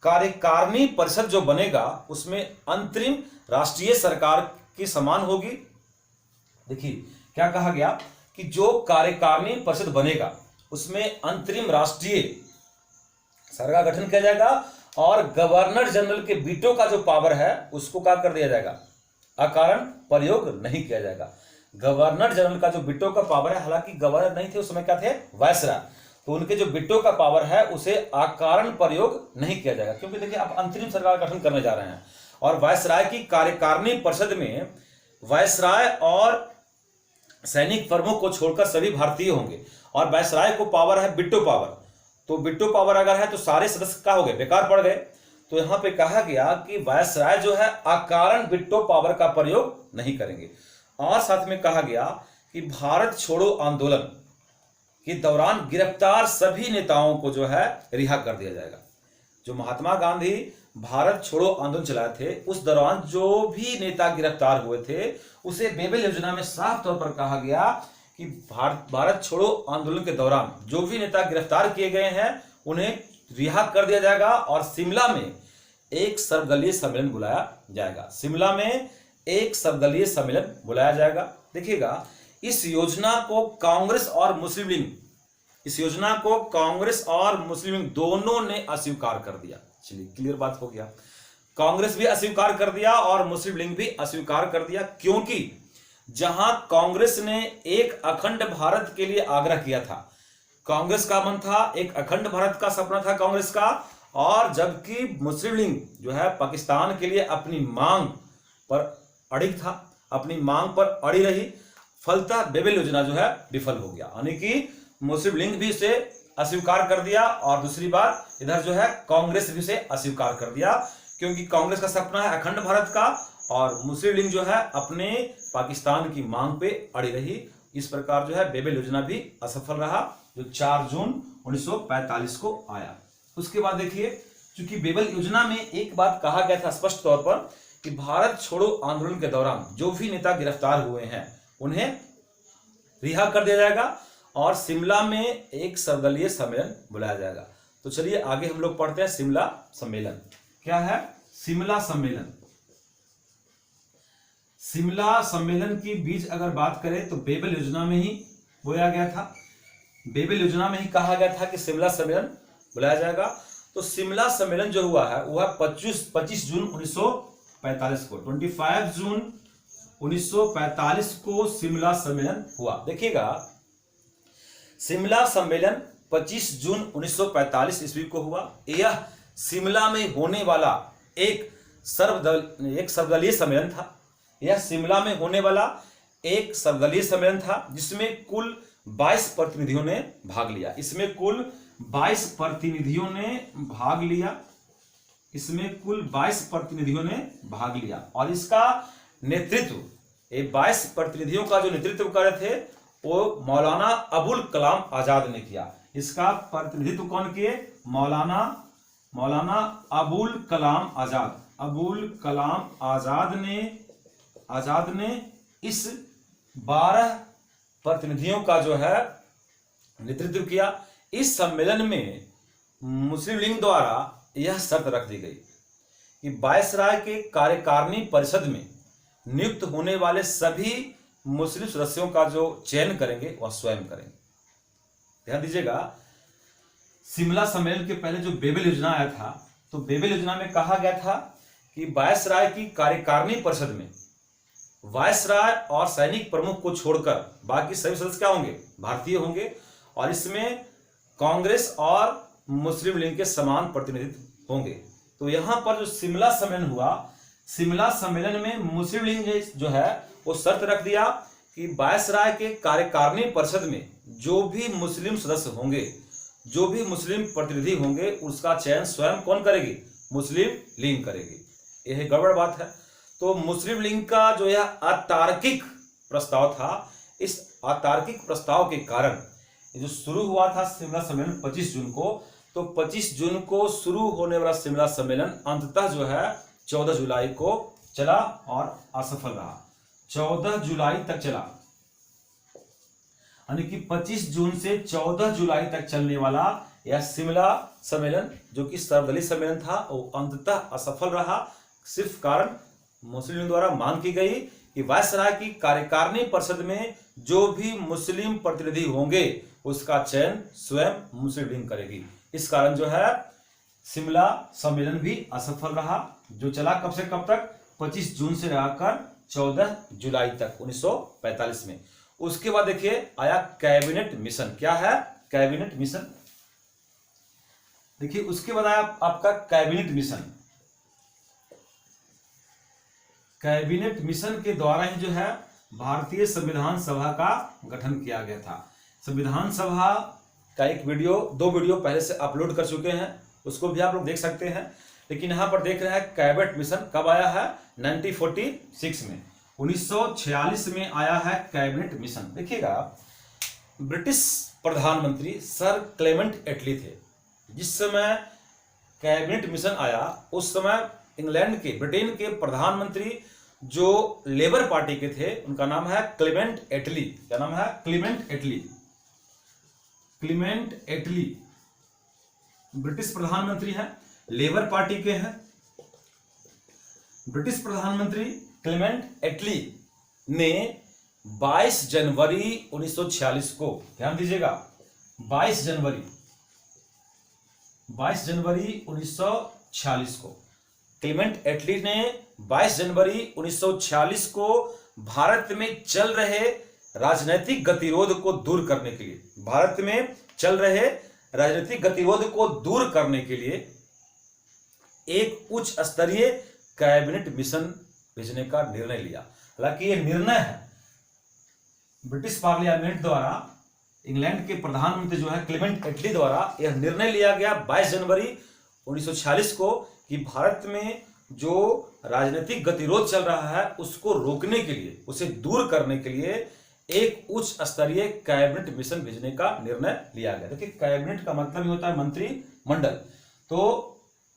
कार्यकारिणी परिषद जो बनेगा उसमें अंतरिम राष्ट्रीय सरकार की समान होगी। देखिए क्या कहा गया कि जो कार्यकारिणी परिषद बनेगा उसमें अंतरिम राष्ट्रीय सरकार का गठन किया जाएगा और गवर्नर जनरल के वीटो का जो पावर है उसको क्या कर दिया जाएगा? अकारण प्रयोग नहीं किया जाएगा। गवर्नर जनरल का जो वीटो का पावर है, हालांकि गवर्नर नहीं थे उस समय, क्या थे? वायसराय, तो उनके जो वीटो का पावर है उसे अकारण प्रयोग नहीं किया जाएगा क्योंकि देखिए आप अंतरिम सरकार का गठन करने जा रहे हैं। और वायसराय की कार्यकारिणी परिषद में वायसराय और सैनिक प्रमुख को छोड़कर सभी भारतीय होंगे और वायसराय को पावर है वीटो पावर, तो वीटो पावर अगर है तो सारे सदस्य क्या हो गए? बेकार पड़ गए। तो यहां पे कहा गया कि वायसराय जो है अकारण वीटो पावर का प्रयोग नहीं करेंगे। और साथ में कहा गया कि भारत छोड़ो आंदोलन के दौरान गिरफ्तार सभी नेताओं को जो है रिहा कर दिया जाएगा। जो महात्मा गांधी भारत छोड़ो आंदोलन चलाए थे उस दौरान जो भी नेता गिरफ्तार हुए थे उसे बेवल योजना में साफ तौर पर कहा गया कि भारत छोड़ो आंदोलन के दौरान जो भी नेता गिरफ्तार किए गए हैं उन्हें रिहा कर दिया जाएगा और शिमला में एक सर्वदलीय सम्मेलन बुलाया जाएगा। शिमला में एक सर्वदलीय सम्मेलन बुलाया जाएगा। देखिएगा, इस योजना को कांग्रेस और मुस्लिम लीग दोनों ने अस्वीकार कर दिया। चलिए क्लियर बात हो गया। कांग्रेस भी अस्वीकार कर दिया और मुस्लिम लीग भी अस्वीकार कर दिया क्योंकि जहां कांग्रेस ने एक अखंड भारत के लिए आग्रह किया था, कांग्रेस का मन था, एक अखंड भारत का सपना था कांग्रेस का, और जबकि मुस्लिम लीग जो है पाकिस्तान के लिए अपनी मांग पर अड़िग था, अपनी मांग पर अड़ी रही, फलतः बेवल योजना जो है विफल हो गया। यानी कि मुस्लिम लीग भी इसे अस्वीकार कर दिया और दूसरी बात इधर जो है कांग्रेस भी इसे अस्वीकार कर दिया क्योंकि कांग्रेस का सपना है अखंड भारत का और मुस्लिम लीग जो है अपने पाकिस्तान की मांग पे अड़ी रही। इस प्रकार जो है बेवल योजना भी असफल रहा जो 4 जून 1945 को आया। उसके बाद देखिए, चूंकि बेवल योजना में एक बात कहा गया था स्पष्ट तौर पर कि भारत छोड़ो आंदोलन के दौरान जो भी नेता गिरफ्तार हुए हैं उन्हें रिहा कर दिया जाएगा और शिमला में एक सर्वदलीय सम्मेलन बुलाया जाएगा। तो चलिए आगे हम लोग पढ़ते हैं शिमला सम्मेलन। क्या है शिमला सम्मेलन? शिमला सम्मेलन की बीज अगर बात करें तो बेबल योजना में ही बोया गया था। बेबल योजना में ही कहा गया था कि शिमला सम्मेलन बुलाया जाएगा। तो शिमला सम्मेलन जो हुआ है वह 25 जून 1945 को 25 जून 1945 को शिमला सम्मेलन हुआ। देखिएगा शिमला सम्मेलन 25 जून 1945 ईस्वी को हुआ। यह शिमला में होने वाला एक सर्वदलीय सम्मेलन था। यह शिमला में होने वाला एक सर्वदलीय सम्मेलन था जिसमें कुल 22 प्रतिनिधियों ने भाग लिया। इसमें कुल 22 प्रतिनिधियों ने भाग लिया। इसमें कुल 22 प्रतिनिधियों ने भाग लिया और इसका नेतृत्व, ये 22 प्रतिनिधियों का जो नेतृत्व कर रहे थे वो मौलाना अबुल कलाम आजाद ने किया। इसका प्रतिनिधित्व कौन किए? मौलाना अबुल कलाम आजाद। अबुल कलाम आजाद ने इस 12 प्रतिनिधियों का जो है नेतृत्व किया। इस सम्मेलन में मुस्लिम लीग द्वारा यह शर्त रख दी गई कि वायसराय के कार्यकारिणी परिषद में नियुक्त होने वाले सभी मुस्लिम सदस्यों का जो चयन करेंगे वह स्वयं करेंगे। ध्यान दीजिएगा, शिमला सम्मेलन के पहले जो बेबल योजना आया था तो बेबल योजना में कहा गया था कि वायसराय की कार्यकारिणी परिषद में वायसराय और सैनिक प्रमुख को छोड़कर बाकी सभी सदस्य क्या होंगे? भारतीय होंगे और इसमें कांग्रेस और मुस्लिम लीग के समान प्रतिनिधित्व होंगे। तो यहां पर जो शिमला सम्मेलन हुआ, शिमला सम्मेलन में मुस्लिम लीग ने जो है वो शर्त रख दिया कि वायसराय के कार्यकारिणी परिषद में जो भी मुस्लिम सदस्य होंगे, जो भी मुस्लिम प्रतिनिधि होंगे उसका चयन स्वयं कौन करेगी? मुस्लिम लीग करेगी। यह गड़बड़ बात है। तो मुस्लिम लीग का जो यह अतार्किक प्रस्ताव था, इस अतार्किक प्रस्ताव के कारण जो शुरू हुआ था शिमला सम्मेलन 25 जून को, तो 25 जून को शुरू होने वाला शिमला सम्मेलन अंततः जो है 14 जुलाई को चला और असफल रहा। 14 जुलाई तक चला, यानी कि 25 जून से 14 जुलाई तक चलने वाला यह शिमला सम्मेलन जो कि सर्वदलीय सम्मेलन था वो अंततः असफल रहा। सिर्फ कारण मुस्लिम लीग द्वारा मांग की गई कि वायसराय की कार्यकारिणी परिषद में जो भी मुस्लिम प्रतिनिधि होंगे उसका चयन स्वयं मुस्लिम लीग करेगी। इस कारण जो है शिमला सम्मेलन भी असफल रहा, जो चला कब से कब तक? 25 जून से रहकर 14 जुलाई तक 1945 में। उसके बाद देखिए आया कैबिनेट मिशन। क्या है? Cabinet mission. देखिए उसके बाद आया आपका कैबिनेट मिशन। कैबिनेट मिशन के द्वारा ही जो है भारतीय संविधान सभा का गठन किया गया था। संविधान सभा का एक वीडियो, 2 वीडियो पहले से अपलोड कर चुके हैं, उसको भी आप लोग देख सकते हैं। लेकिन यहां पर देख रहे हैं कैबिनेट मिशन कब आया है? 1946 में, 1946 में आया है कैबिनेट मिशन। देखिएगा ब्रिटिश प्रधानमंत्री सर क्लेमेंट एटली थे। जिस समय कैबिनेट मिशन आया उस समय इंग्लैंड के, ब्रिटेन के प्रधानमंत्री जो लेबर पार्टी के थे उनका नाम है क्लेमेंट एटली। क्या नाम है? क्लेमेंट एटली। क्लेमेंट एटली ब्रिटिश प्रधानमंत्री हैं, लेबर पार्टी के हैं। ब्रिटिश प्रधानमंत्री क्लेमेंट एटली ने 22 जनवरी 1946 को, ध्यान दीजिएगा 22 जनवरी 1946 को क्लेमेंट एटली ने 22 जनवरी 1946 को भारत में चल रहे राजनीतिक गतिरोध को दूर करने के लिए, भारत में चल रहे राजनीतिक गतिरोध को दूर करने के लिए एक उच्च स्तरीय कैबिनेट मिशन भेजने का निर्णय लिया। हालांकि यह निर्णय है ब्रिटिश पार्लियामेंट द्वारा, इंग्लैंड के प्रधानमंत्री जो है क्लेमेंट एटली द्वारा यह निर्णय लिया गया 22 जनवरी 1946 को कि भारत में जो राजनीतिक गतिरोध चल रहा है उसको रोकने के लिए, उसे दूर करने के लिए एक उच्च स्तरीय कैबिनेट मिशन भेजने का निर्णय लिया गया। देखिए कैबिनेट का मतलब ही होता है मंत्रिमंडल। तो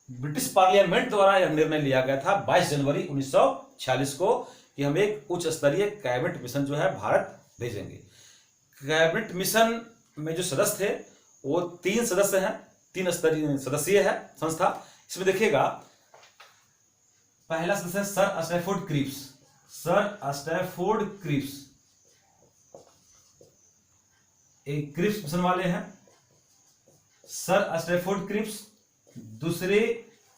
ब्रिटिश पार्लियामेंट द्वारा यह निर्णय लिया गया था 22 जनवरी 1946 को कि हम एक उच्च स्तरीय कैबिनेट मिशन जो है भारत भेजेंगे। कैबिनेट मिशन में जो सदस्य थे वो 3 सदस्य हैं, 3 स्तरीय सदस्यीय है संस्था। इसमें देखिएगा पहला सदस्य sir Stafford Cripps. Sir Stafford Cripps एक क्रिप्स मिशन वाले हैं, सर स्टैफोर्ड क्रिप्स। दूसरे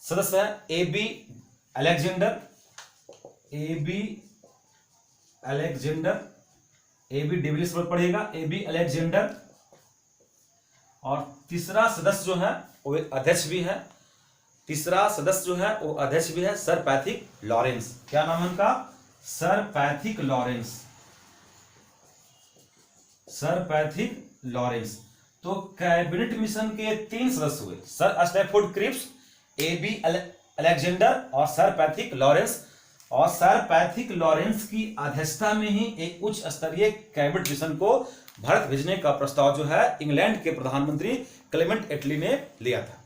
सदस्य हैं A B Alexander. A B de Villiers पढ़ेगा, ए बी अलेक्जेंडर। और तीसरा सदस्य जो है वो अध्यक्ष भी है, तीसरा सदस्य जो है वो अध्यक्ष भी है सर पैथिक लॉरेंस। क्या नाम है उनका? Sir Pethick Lawrence. Sir Pethick Lawrence. तो कैबिनेट मिशन के 3 सदस्य हुए, sir Stafford Cripps, A B Alexander और सर पैथिक लॉरेंस। और सर पैथिक लॉरेंस की अध्यक्षता में ही एक उच्च स्तरीय कैबिनेट मिशन को भारत भेजने का प्रस्ताव जो है इंग्लैंड के प्रधानमंत्री क्लेमेंट एटली ने लिया था।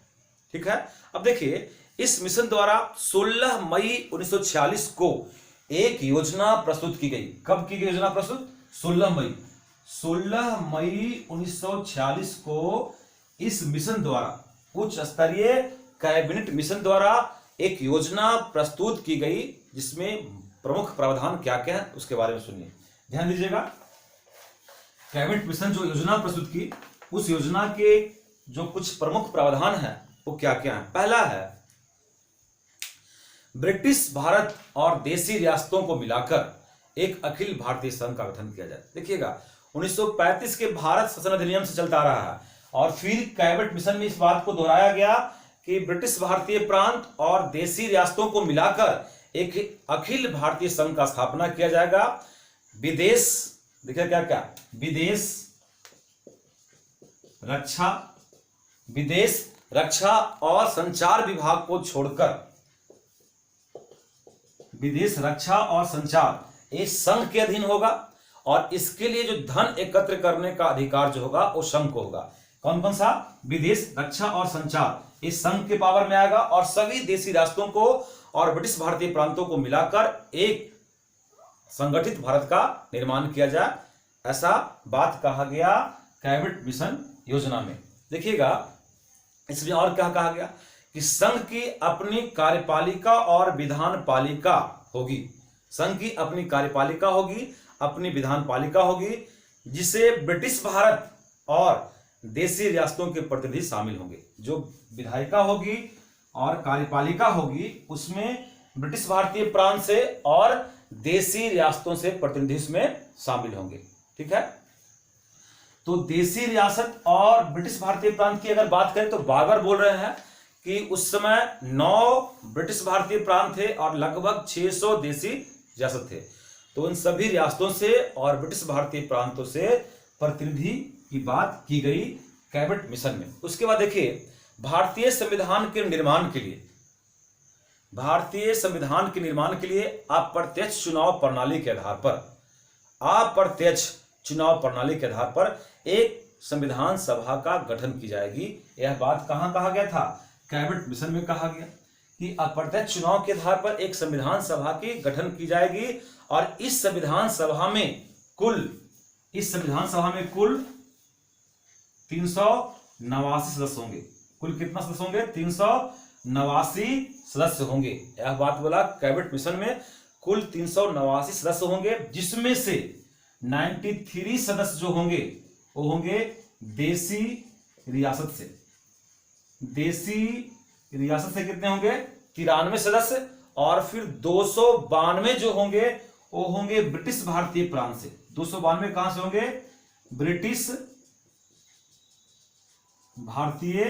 ठीक है, अब देखिए इस मिशन द्वारा 16 मई 1946 को एक योजना प्रस्तुत की गई। कब की गई योजना प्रस्तुत? 16 मई 1946 को इस मिशन द्वारा, उच्च स्तरीय कैबिनेट मिशन द्वारा एक योजना प्रस्तुत की गई, जिसमें प्रमुख प्रावधान क्या क्या है उसके बारे में सुनिए, ध्यान दीजिएगा। कैबिनेट मिशन जो योजना प्रस्तुत की, उस योजना के जो कुछ प्रमुख प्रावधान है वो क्या क्या है। पहला है ब्रिटिश भारत और देसी रियासतों को मिलाकर एक अखिल भारतीय संघ का गठन किया जाए। देखिएगा 1935 के भारत शासन अधिनियम से चलता रहा है और फिर कैबिनेट मिशन में इस बात को दोहराया गया कि ब्रिटिश भारतीय प्रांत और देसी रियासतों को मिलाकर एक अखिल भारतीय संघ का स्थापना किया जाएगा। विदेश, देखिए क्या क्या, विदेश रक्षा और संचार विभाग को छोड़कर, विदेश रक्षा और संचार इस संघ के अधीन होगा और इसके लिए जो धन एकत्र करने का अधिकार जो होगा वो संघ को होगा। कौन कौन सा? विदेश रक्षा और संचार इस संघ के पावर में आएगा और सभी देशी राष्ट्रों को और ब्रिटिश भारतीय प्रांतों को मिलाकर एक संगठित भारत का निर्माण किया जाए, ऐसा बात कहा गया कैबिनेट मिशन योजना में। देखिएगा इसमें और क्या कहा गया कि संघ की अपनी कार्यपालिका और विधान पालिका होगी। संघ की अपनी कार्यपालिका होगी, अपनी विधान पालिका होगी, जिसे ब्रिटिश भारत और देशी रियासतों के प्रतिनिधि शामिल होंगे। जो विधायिका होगी और कार्यपालिका होगी उसमें ब्रिटिश भारतीय प्रांत से और देशी रियासतों से प्रतिनिधि इसमें शामिल होंगे। ठीक है, तो देशी रियासत और ब्रिटिश भारतीय प्रांत की अगर बात करें तो बार बार बोल रहे हैं कि उस समय 9 ब्रिटिश भारतीय प्रांत थे और लगभग 600 देशी रियासत थे। तो इन सभी रियासतों से और ब्रिटिश भारतीय प्रांतों से प्रतिनिधि की बात की गई कैबिनेट मिशन में। उसके बाद देखिए भारतीय संविधान के निर्माण के लिए, भारतीय संविधान के निर्माण के लिए अप्रत्यक्ष चुनाव प्रणाली के आधार पर, अप्रत्यक्ष चुनाव प्रणाली के आधार पर एक संविधान सभा का गठन की जाएगी। यह बात कहां कहा गया था? कैबिनेट मिशन में कहा गया कि अप्रत्यक्ष चुनाव के आधार पर एक संविधान सभा की गठन की जाएगी और इस संविधान सभा में कुल 389 सदस्य होंगे। कुल कितना सदस्य होंगे? 389 सदस्य होंगे। यह बात बोला कैबिनेट मिशन में कुल 389 सदस्य होंगे, जिसमें से 93 सदस्य जो होंगे वो होंगे देशी रियासत से। देशी रियासत से कितने होंगे? 93 सदस्य। और फिर 292 जो होंगे वो होंगे ब्रिटिश भारतीय प्रांत से। 292 कहां से होंगे? ब्रिटिश भारतीय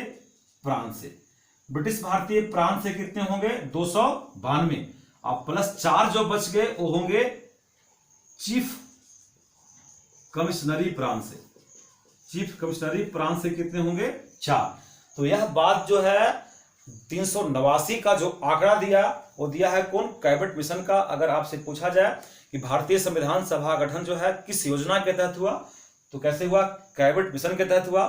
प्रांत से। ब्रिटिश भारतीय प्रांत से कितने होंगे? 292 और प्लस 4 जो बच गए वो होंगे चीफ कमिश्नरी प्रांत से। चीफ कमिश्नरी प्रांत से कितने होंगे? 4। तो यह बात जो है 389 का जो आंकड़ा दिया वो दिया है कौन? कैबिनेट मिशन का। अगर आपसे पूछा जाए कि भारतीय संविधान सभा गठन जो है किस योजना के तहत हुआ, तो कैसे हुआ? कैबिनेट मिशन के तहत हुआ।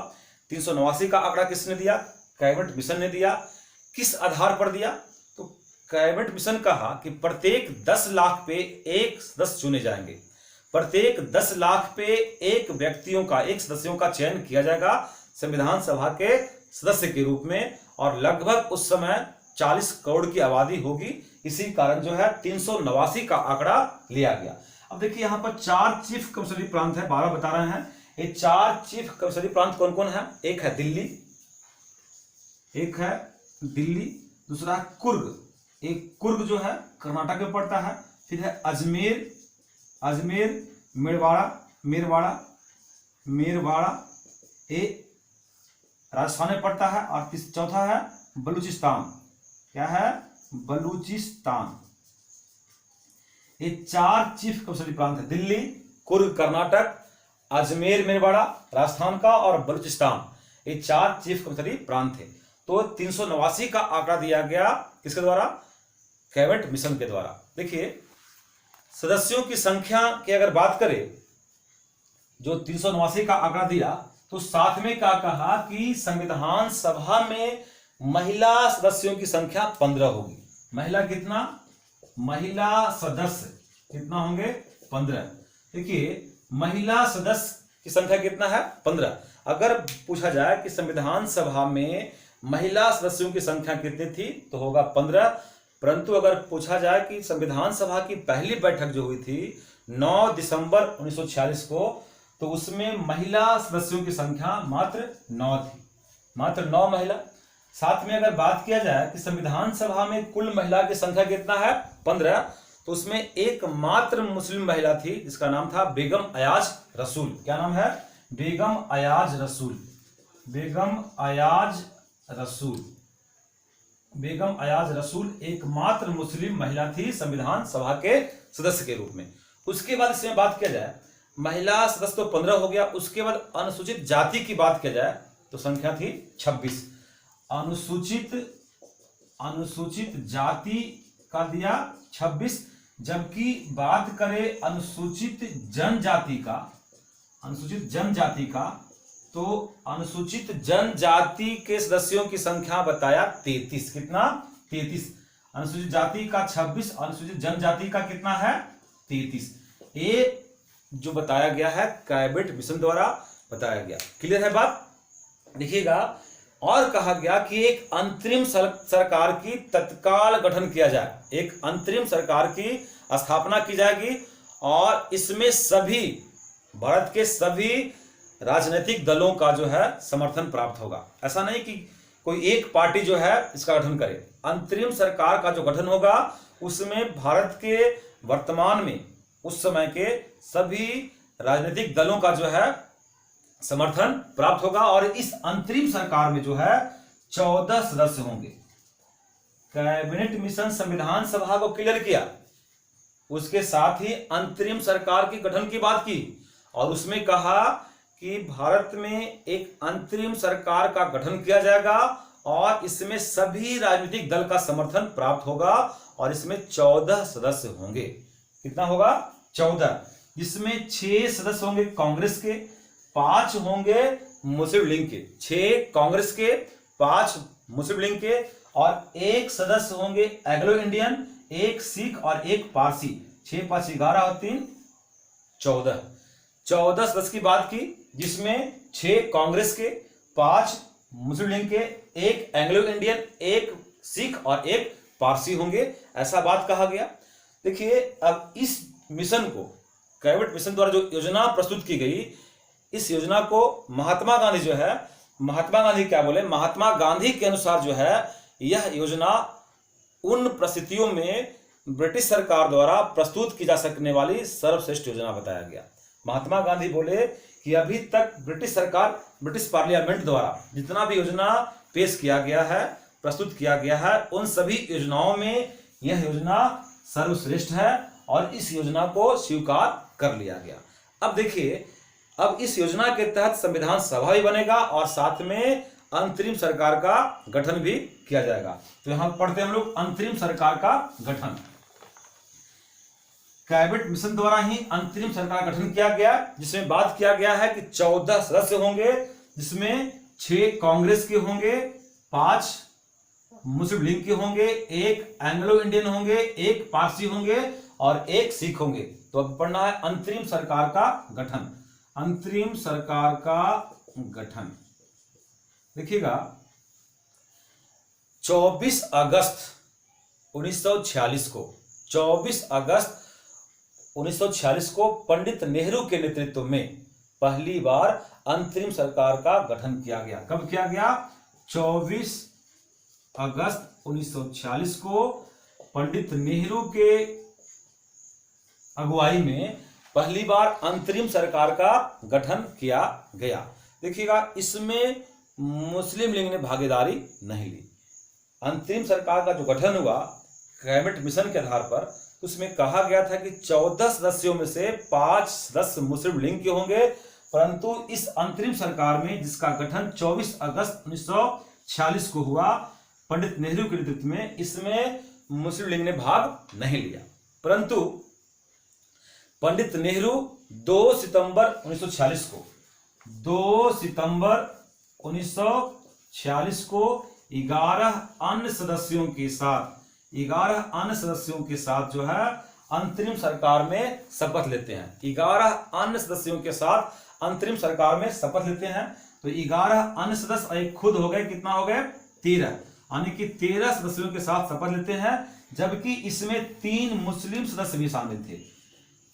389 का आंकड़ा किसने दिया? कैबिनेट मिशन ने दिया। किस आधार पर दिया? तो कैबिनेट मिशन कहा कि प्रत्येक 10 लाख पे एक सदस्य चुने जाएंगे, प्रत्येक 10 लाख पे एक सदस्यों का चयन किया जाएगा संविधान सभा के सदस्य के रूप में, और लगभग उस समय 40 करोड़ की आबादी होगी। इसी कारण जो है 389 का आंकड़ा लिया गया। अब देखिए यहाँ पर 4 चीफ कमिश्नरी प्रांत है, 12 बता रहे हैं। ये 4 चीफ कमिश्नरी प्रांत कौन कौन है? एक है दिल्ली, दूसरा है कुर्ग, एक कुर्ग जो है कर्नाटक में पड़ता है, फिर है अजमेर, मेरवाड़ा ये राजस्थान में पड़ता है, और चौथा है बलूचिस्तान। क्या है? बलूचिस्तान। ये 4 चीफ कमिश्नरी प्रांत है, दिल्ली, कुर्ग कर्नाटक, अजमेर मेरवाड़ा राजस्थान का, और बलूचिस्तान, ये 4 चीफ कमिश्नरी प्रांत थे। तो 389 का आंकड़ा दिया गया किसके द्वारा? कैबिनेट मिशन के द्वारा। देखिए सदस्यों की संख्या की अगर बात करें, जो 389 का आंकड़ा दिया, तो साथ में क्या कहा कि संविधान सभा में महिला सदस्यों की संख्या 15 होगी। महिला सदस्य कितना होंगे? 15। देखिए महिला सदस्य की संख्या कितना है? 15। अगर पूछा जाए कि संविधान सभा में महिला सदस्यों की संख्या कितनी थी, तो होगा 15। परंतु अगर पूछा जाए कि संविधान सभा की पहली बैठक जो हुई थी 9 दिसंबर 1946 को, तो उसमें महिला सदस्यों की संख्या मात्र 9 थी, मात्र 9 महिला। साथ में अगर बात किया जाए कि संविधान सभा में कुल महिला की संख्या कितना है? 15। तो उसमें एकमात्र मुस्लिम महिला थी जिसका नाम था बेगम अयाज रसूल। क्या नाम है? बेगम अयाज रसूल एकमात्र मुस्लिम महिला थी संविधान सभा के सदस्य के रूप में। उसके बाद इसमें बात किया जाए, महिला सदस्य तो 15 हो गया, उसके बाद अनुसूचित जाति की बात किया जाए तो संख्या थी 26। अनुसूचित जाति का दिया 26, जबकि बात करें अनुसूचित जनजाति का, तो अनुसूचित जनजाति के सदस्यों की संख्या बताया 33। कितना? 33। अनुसूचित जाति का 26, अनुसूचित जनजाति का कितना है? 33। ये जो बताया गया है कैबिनेट मिशन द्वारा बताया गया। क्लियर है बात? देखिएगा, और कहा गया कि एक अंतरिम सरकार की तत्काल गठन किया जाए, एक अंतरिम सरकार की स्थापना की जाएगी, और इसमें सभी भारत के सभी राजनीतिक दलों का जो है समर्थन प्राप्त होगा। ऐसा नहीं कि कोई एक पार्टी जो है इसका गठन करे। अंतरिम सरकार का जो गठन होगा उसमें भारत के वर्तमान में उस समय के सभी राजनीतिक दलों का जो है समर्थन प्राप्त होगा, और इस अंतरिम सरकार में जो है 14 सदस्य होंगे। कैबिनेट मिशन संविधान सभा को क्लियर किया, उसके साथ ही अंतरिम सरकार के गठन की बात की, और उसमें कहा कि भारत में एक अंतरिम सरकार का गठन किया जाएगा और इसमें सभी राजनीतिक दल का समर्थन प्राप्त होगा, और इसमें 14 सदस्य होंगे। कितना होगा? 14, जिसमें 6 सदस्य होंगे कांग्रेस के, 5 होंगे मुस्लिम लीग के, 6 कांग्रेस के, 5 मुस्लिम लीग के, और 1 सदस्य होंगे एग्लो इंडियन, 1 सिख और 1 पारसी। 6 5 11 और 3 14। 14 सदस्य की बात की, जिसमें 6 कांग्रेस के, 5 मुस्लिम लीग के, 1 एंग्लो इंडियन, 1 सिख और 1 पारसी होंगे। ऐसा बात कहा गया। देखिए, अब इस मिशन को कैबिनेट मिशन द्वारा जो योजना प्रस्तुत की गई, इस योजना को महात्मा गांधी जो है, महात्मा गांधी क्या बोले, महात्मा गांधी के अनुसार जो है यह योजना उन परिस्थितियों में ब्रिटिश सरकार द्वारा प्रस्तुत की जा सकने वाली सर्वश्रेष्ठ योजना बताया गया। महात्मा गांधी बोले कि अभी तक ब्रिटिश सरकार, ब्रिटिश पार्लियामेंट द्वारा जितना भी योजना पेश किया गया है, प्रस्तुत किया गया है, उन सभी योजनाओं में यह योजना सर्वश्रेष्ठ है और इस योजना को स्वीकार कर लिया गया। अब देखिए, अब इस योजना के तहत संविधान सभा भी बनेगा और साथ में अंतरिम सरकार का गठन भी किया जाएगा। तो यहां पढ़ते हैं हम लोग अंतरिम सरकार का गठन। कैबिनेट मिशन द्वारा ही अंतरिम सरकार का गठन किया गया, जिसमें बात किया गया है कि 14 सदस्य होंगे, जिसमें 6 कांग्रेस के होंगे, 5 मुस्लिम लीग के होंगे, एक एंग्लो इंडियन होंगे, एक पारसी होंगे और एक सिख होंगे। तो अब पढ़ना है अंतरिम सरकार का गठन। अंतरिम सरकार का गठन देखिएगा 24 अगस्त 1946 को 24 अगस्त 1946 को पंडित नेहरू के नेतृत्व में पहली बार अंतरिम सरकार का गठन किया गया। कब किया गया? 24 अगस्त 1946 को पंडित नेहरू के अगुवाई में पहली बार अंतरिम सरकार का गठन किया गया। देखिएगा इसमें मुस्लिम लीग ने भागीदारी नहीं ली। अंतरिम सरकार का जो गठन हुआ कैबिनेट मिशन के आधार पर, उसमें कहा गया था कि 14 सदस्यों में से 5 सदस्य मुस्लिम लीग के होंगे, परंतु इस अंतरिम सरकार में जिसका गठन 24 अगस्त 1946 को हुआ पंडित नेहरू के नेतृत्व में, इसमें मुस्लिम लीग ने भाग नहीं लिया। परंतु पंडित नेहरू 2 सितंबर 1946 को 2 सितंबर 1946 को 11 अन्य सदस्यों के साथ जो है अंतरिम सरकार में शपथ लेते हैं। 11 अन्य सदस्यों के साथ अंतरिम सरकार में शपथ लेते हैं। तो 11 अन्य सदस्य एक खुद हो गए, कितना हो गए? 13, यानी कि 13 सदस्यों के साथ शपथ लेते हैं। जबकि इसमें 3 मुस्लिम सदस्य भी शामिल थे।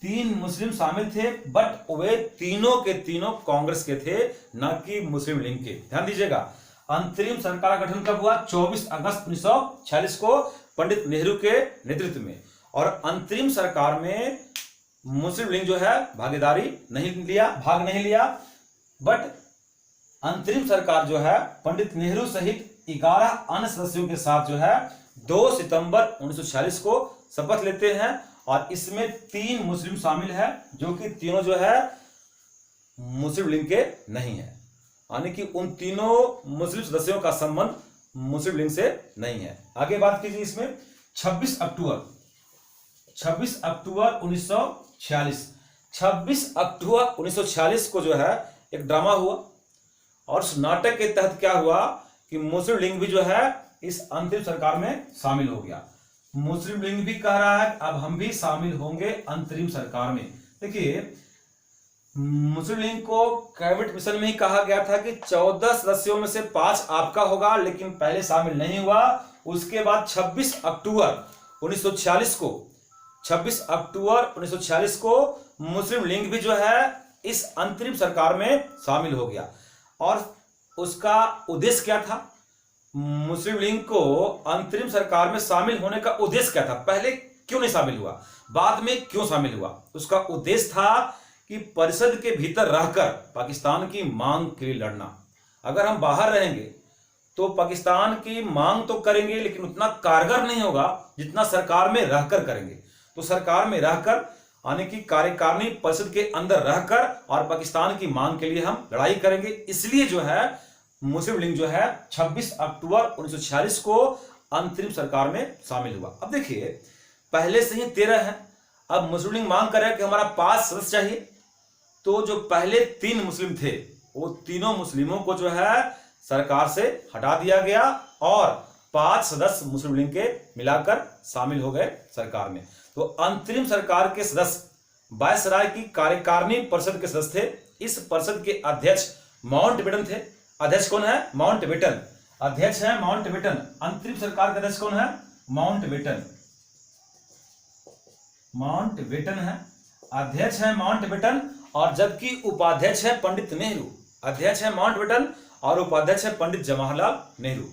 3 मुस्लिम शामिल थे, बट वे तीनों के तीनों कांग्रेस के थे, न कि मुस्लिम लीग के। ध्यान दीजिएगा, अंतरिम सरकार का गठन कब हुआ? 24 अगस्त 1946 को पंडित नेहरू के नेतृत्व में। और अंतरिम सरकार में मुस्लिम लीग जो है भागीदारी भाग नहीं लिया, बट अंतरिम सरकार जो है पंडित नेहरू सहित 11 अन्य सदस्यों के साथ जो है 2 सितंबर 1946 को शपथ लेते हैं। और इसमें 3 मुस्लिम शामिल है, जो कि तीनों जो है मुस्लिम लीग के नहीं है, यानी कि उन तीनों मुस्लिम सदस्यों का संबंध मुस्लिम लीग से नहीं है। आगे बात कीजिए इसमें 26 अक्टूबर 1946 26 अक्टूबर 1946 को जो है एक ड्रामा हुआ, और उस नाटक के तहत क्या हुआ कि मुस्लिम लीग भी जो है इस अंतिम सरकार में शामिल हो गया। मुस्लिम लीग भी कह रहा है अब हम भी शामिल होंगे अंतरिम सरकार में। देखिए मुस्लिम लीग को कैबिनेट मिशन में ही कहा गया था कि 14 सदस्यों में से 5 आपका होगा, लेकिन पहले शामिल नहीं हुआ। उसके बाद 26 अक्टूबर 1946 को मुस्लिम लीग भी जो है इस अंतरिम सरकार में शामिल हो गया। और उसका उद्देश्य क्या था? मुस्लिम लीग को अंतरिम सरकार में शामिल होने का उद्देश्य क्या था? पहले क्यों नहीं शामिल हुआ, बाद में क्यों शामिल हुआ? उसका उद्देश्य था कि परिषद के भीतर रहकर पाकिस्तान की मांग के लिए लड़ना। अगर हम बाहर रहेंगे तो पाकिस्तान की मांग तो करेंगे, लेकिन उतना कारगर नहीं होगा जितना सरकार में रहकर करेंगे। तो सरकार में रहकर, यानी कि कार्यकारिणी परिषद के अंदर रहकर और पाकिस्तान की मांग के लिए हम लड़ाई करेंगे। इसलिए जो है मुस्लिम लीग जो है 26 अक्टूबर 1946 को अंतरिम सरकार में शामिल हुआ। अब देखिए पहले से ही 13 है, अब मुस्लिम लीग मांग कर रहा है कि हमारा 5 सदस्य चाहिए। तो जो पहले 3 मुस्लिम थे वो तीनों मुस्लिमों को जो है सरकार से हटा दिया गया और 5 सदस्य मुस्लिम लीग के मिलाकर शामिल हो गए सरकार में। तो अंतरिम सरकार के सदस्य वायसराय की कार्यकारिणी परिषद के सदस्य थे। इस परिषद के अध्यक्ष माउंटबेटन थे। अध्यक्ष कौन है? माउंटबेटन। अध्यक्ष है माउंटबेटन। अंतरिम सरकार के अध्यक्ष कौन है? माउंटबेटन है। अध्यक्ष है माउंटबेटन, और जबकि उपाध्यक्ष है पंडित नेहरू। अध्यक्ष है माउंटबेटन और उपाध्यक्ष है पंडित जवाहरलाल नेहरू।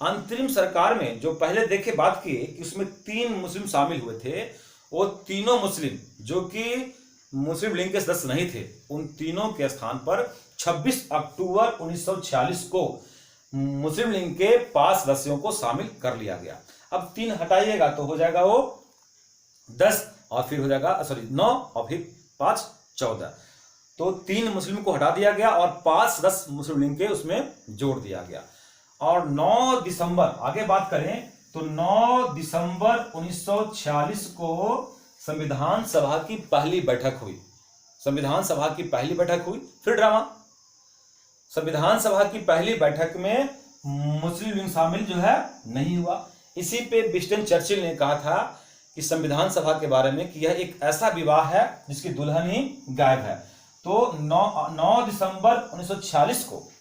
अंतरिम सरकार में जो पहले देखे बात की कि उसमें 3 मुस्लिम शामिल हुए थे, वो तीनों मुस्लिम जो कि मुस्लिम लीग के सदस्य नहीं थे, उन तीनों के स्थान पर 26 अक्टूबर 1946 को मुस्लिम लीग के 5 सदस्यों को शामिल कर लिया गया। अब 3 हटाइएगा तो हो जाएगा वो 10, और फिर हो जाएगा 9 और फिर 5 14। तो 3 मुस्लिम को हटा दिया गया और 5 सदस्य मुस्लिम लीग के उसमें जोड़ दिया गया। और 9 दिसंबर, आगे बात करें तो 9 दिसंबर 1946 को संविधान सभा की पहली बैठक हुई। संविधान सभा की पहली बैठक हुई। फिर ड्रामा। संविधान सभा की पहली बैठक में मुस्लिम लीग शामिल जो है नहीं हुआ। इसी पे विंस्टन चर्चिल ने कहा था कि संविधान सभा के बारे में कि यह एक ऐसा विवाह है जिसकी दुल्हन ही गायब है। तो 9 दिसंबर 1946 को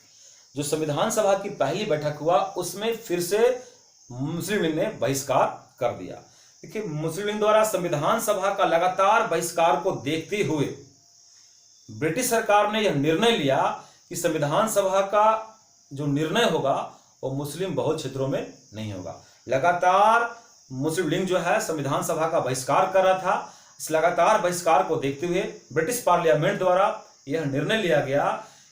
जो संविधान सभा की पहली बैठक हुआ उसमें फिर से मुस्लिम लीग ने बहिष्कार कर दिया। देखिए, मुस्लिम लीग द्वारा संविधान सभा का लगातार बहिष्कार को देखते हुए ब्रिटिश सरकार ने यह निर्णय लिया कि संविधान सभा का जो निर्णय होगा वो मुस्लिम बहुल क्षेत्रों में नहीं होगा। लगातार मुस्लिम लीग जो है संविधान सभा का बहिष्कार कर रहा था। इस लगातार बहिष्कार को देखते हुए ब्रिटिश पार्लियामेंट द्वारा यह निर्णय लिया गया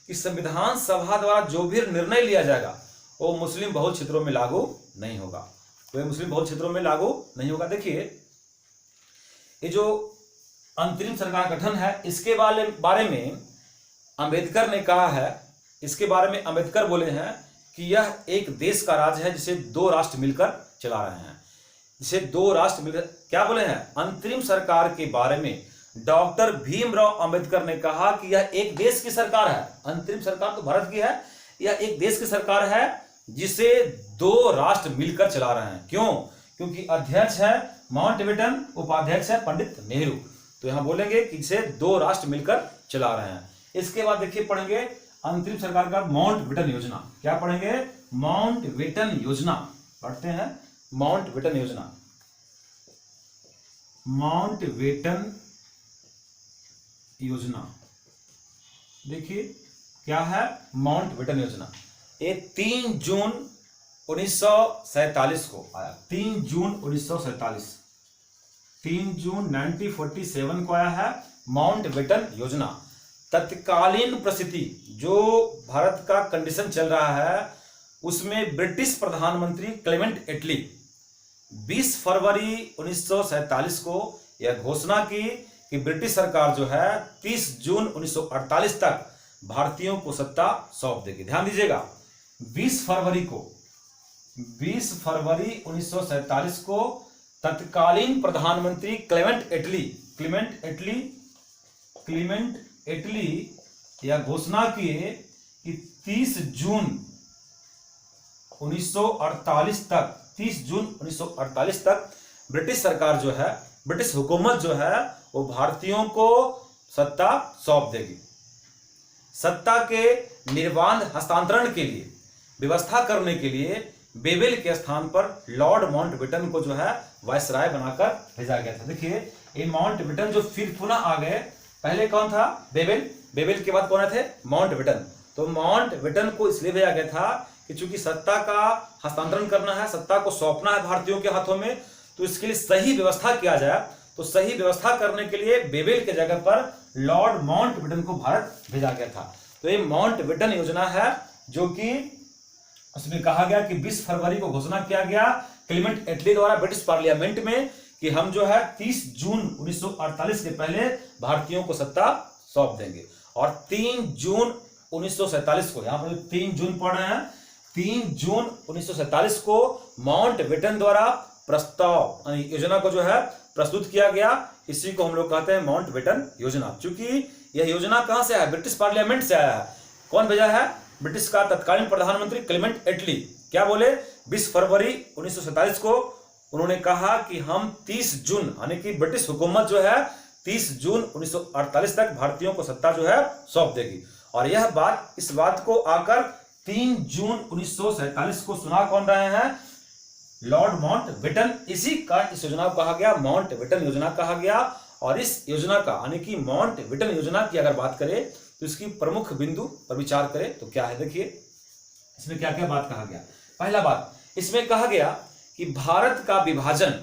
कि संविधान सभा द्वारा जो भी निर्णय लिया जाएगा वो मुस्लिम बहुल क्षेत्रों में लागू नहीं होगा। तो ये मुस्लिम बहुल क्षेत्रों में लागू नहीं होगा। देखिए, ये जो अंतरिम सरकार गठन है इसके बारे में अंबेडकर ने कहा है, इसके बारे में अंबेडकर बोले हैं कि यह एक देश का राज्य है जिसे 2 राष्ट्र मिलकर चला रहे हैं। जिसे 2 राष्ट्र मिलकर क्या बोले हैं? अंतरिम सरकार के बारे में डॉक्टर भीमराव अंबेडकर ने कहा कि यह एक देश की सरकार है। अंतरिम सरकार तो भारत की है, यह एक देश की सरकार है जिसे 2 राष्ट्र मिलकर चला रहे हैं। क्यों? क्योंकि अध्यक्ष है माउंटबेटन, उपाध्यक्ष है पंडित नेहरू। तो यहां बोलेंगे कि इसे 2 राष्ट्र मिलकर चला रहे हैं। इसके बाद देखिए पढ़ेंगे अंतरिम सरकार का माउंटबेटन योजना। क्या पढ़ेंगे? माउंटबेटन योजना पढ़ते हैं। माउंटबेटन योजना, माउंटबेटन योजना देखिए क्या है माउंटबेटन योजना। ये 3 जून 1947 को आया। 3 जून 1947, 3 जून 1947 को आया है माउंटबेटन योजना। तत्कालीन परिस्थिति जो भारत का कंडीशन चल रहा है उसमें ब्रिटिश प्रधानमंत्री क्लेमेंट एटली 20 फरवरी 1947 को यह घोषणा की कि ब्रिटिश सरकार जो है 30 जून 1948 तक भारतीयों को सत्ता सौंप देगी। ध्यान दीजिएगा, 20 फरवरी 1947 को तत्कालीन प्रधानमंत्री क्लेमेंट एटली यह घोषणा किए कि 30 जून 1948 तक ब्रिटिश सरकार जो है, ब्रिटिश हुकूमत जो है वो भारतीयों को सत्ता सौंप देगी। सत्ता के निर्बाध हस्तांतरण के लिए व्यवस्था करने के लिए बेबेल के स्थान पर लॉर्ड माउंटबेटन को जो है वायसराय बनाकर भेजा गया था। देखिए, ये माउंटबेटन जो फिर पुनः आ गए, पहले कौन था? बेबेल के बाद कौन थे? माउंटबेटन। तो माउंटबेटन को इसलिए भेजा गया था कि चूंकि सत्ता का हस्तांतरण करना है, सत्ता को सौंपना है भारतीयों के हाथों में, तो इसके लिए सही व्यवस्था किया जाए। तो सही व्यवस्था करने के लिए बेबेल के जगह पर लॉर्ड माउंटबेटन को भारत भेजा गया था। तो ये माउंटबेटन योजना है जो कि उसमें कहा गया कि 20 फरवरी को घोषणा किया गया क्लेमेंट एटली द्वारा ब्रिटिश पार्लियामेंट में कि हम जो है 30 जून 1948 के पहले भारतीयों को सत्ता सौंप देंगे। और 3 जून 1947 को, यहां पर 3 जून पढ़ रहे हैं, 3 जून 1947 को माउंटबेटन द्वारा प्रस्ताव योजना को जो है प्रस्तुत किया गया। इसी को हम लोग कहते हैं माउंटबेटन योजना। चूंकि यह योजना कहां से आया? ब्रिटिश पार्लियामेंट से आया है। कौन भेजा है? ब्रिटिश का तत्कालीन प्रधानमंत्री क्लेमेंट एटली। क्या बोले? 20 फरवरी 1947 को उन्होंने कहा कि हम 30 जून यानी कि ब्रिटिश हुकूमत जो है 30 जून 1948 तक भारतीयों को सत्ता जो है सौंप देगी। और यह बात, इस बात को आकर 3 जून 1947 को सुना कौन रहे हैं? Lord Mountbatten. इसी का इस योजना को कहा गया माउंटबेटन योजना कहा गया। और इस योजना का यानी कि माउंटबेटन योजना की अगर बात करें तो इसकी प्रमुख बिंदु पर विचार करें तो क्या है? देखिए, इसमें क्या क्या बात कहा गया। पहला बात, इसमें कहा गया कि भारत का विभाजन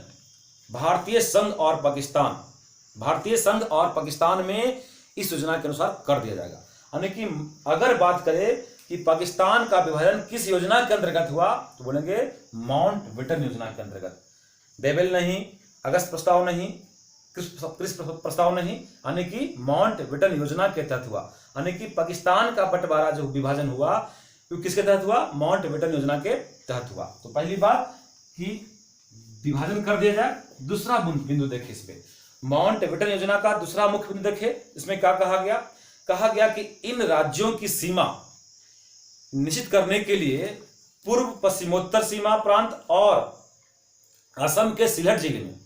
भारतीय संघ और पाकिस्तान में इस योजना के अनुसार कर दिया जाएगा। यानी कि अगर बात करें कि पाकिस्तान का विभाजन किस योजना के अंतर्गत हुआ तो बोलेंगे माउंटबेटन योजना के अंतर्गत। बेबेल नहीं, अगस्त प्रस्ताव नहीं, क्रिस प्रस्ताव नहीं, यानी कि माउंटबेटन योजना के तहत हुआ। यानी कि पाकिस्तान का बंटवारा जो विभाजन हुआ वो किसके तहत हुआ? माउंटबेटन योजना के तहत हुआ। तो पहली बात कि विभाजन कर दिया जाए। दूसरा बिंदु देखिए, इस पे माउंटबेटन योजना का दूसरा मुख्य बिंदु देखिए, इसमें क्या कहा गया? कहा गया कि इन राज्यों की सीमा निश्चित करने के लिए पूर्व पश्चिमोत्तर सीमा प्रांत और असम के सिलहट जिले में,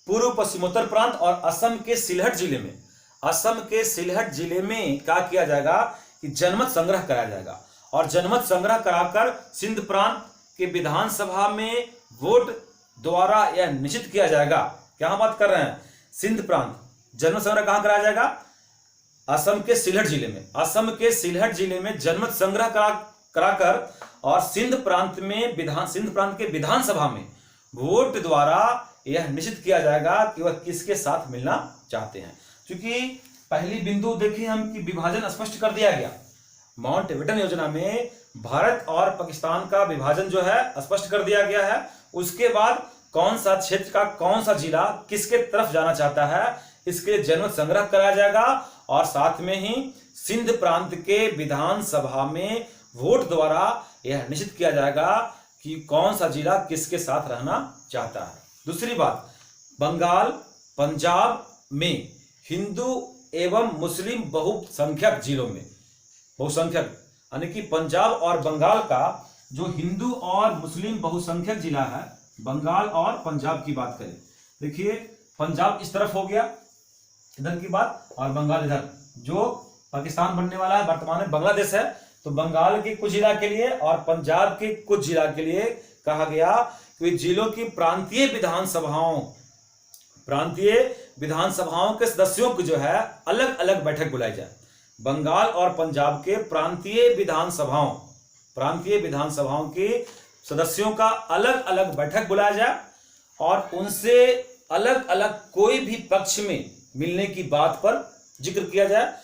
पूर्व पश्चिमोत्तर प्रांत और असम के सिलहट जिले में, असम के सिलहट जिले में क्या किया जाएगा कि जनमत संग्रह कराया जाएगा। और जनमत संग्रह कराकर सिंध प्रांत के विधानसभा में वोट द्वारा यह निश्चित किया जाएगा। क्या बात कर रहे हैं? सिंध प्रांत जनमत संग्रह कहां कराया जाएगा? असम के सिलहट जिले में। असम के सिलहट जिले में जनमत संग्रह कराकर और सिंध प्रांत के विधानसभा में वोट द्वारा यह निश्चित किया जाएगा कि वह किसके साथ मिलना चाहते हैं। क्योंकि पहली बिंदु देखिए हम कि विभाजन स्पष्ट कर दिया गया। माउंटबेटन योजना में भारत और पाकिस्तान का विभाजन जो है स्पष्ट कर दिया गया है। उसके बाद कौन सा क्षेत्र का कौन सा जिला किसके तरफ जाना चाहता है, इसके लिए जनमत संग्रह कराया जाएगा और साथ में ही सिंध प्रांत के विधानसभा में वोट द्वारा यह निश्चित किया जाएगा कि कौन सा जिला किसके साथ रहना चाहता है। दूसरी बात, बंगाल पंजाब में हिंदू एवं मुस्लिम बहुसंख्यक जिलों में, बहुसंख्यक यानी कि पंजाब और बंगाल का जो हिंदू और मुस्लिम बहुसंख्यक जिला है, बंगाल और पंजाब की बात करें, देखिए पंजाब इस तरफ हो गया इधर की बात और बंगाल इधर, जो पाकिस्तान बनने वाला है वर्तमान में बांग्लादेश है। तो बंगाल के कुछ जिला के लिए और पंजाब के कुछ जिला के लिए कहा गया कि जिलों की प्रांतीय विधानसभाओं के सदस्यों की जो है अलग अलग बैठक बुलाई जाए। बंगाल और पंजाब के प्रांतीय विधानसभाओं के सदस्यों का अलग अलग बैठक बुलाया जाए और उनसे अलग अलग कोई भी पक्ष में मिलने की बात पर जिक्र किया जाए।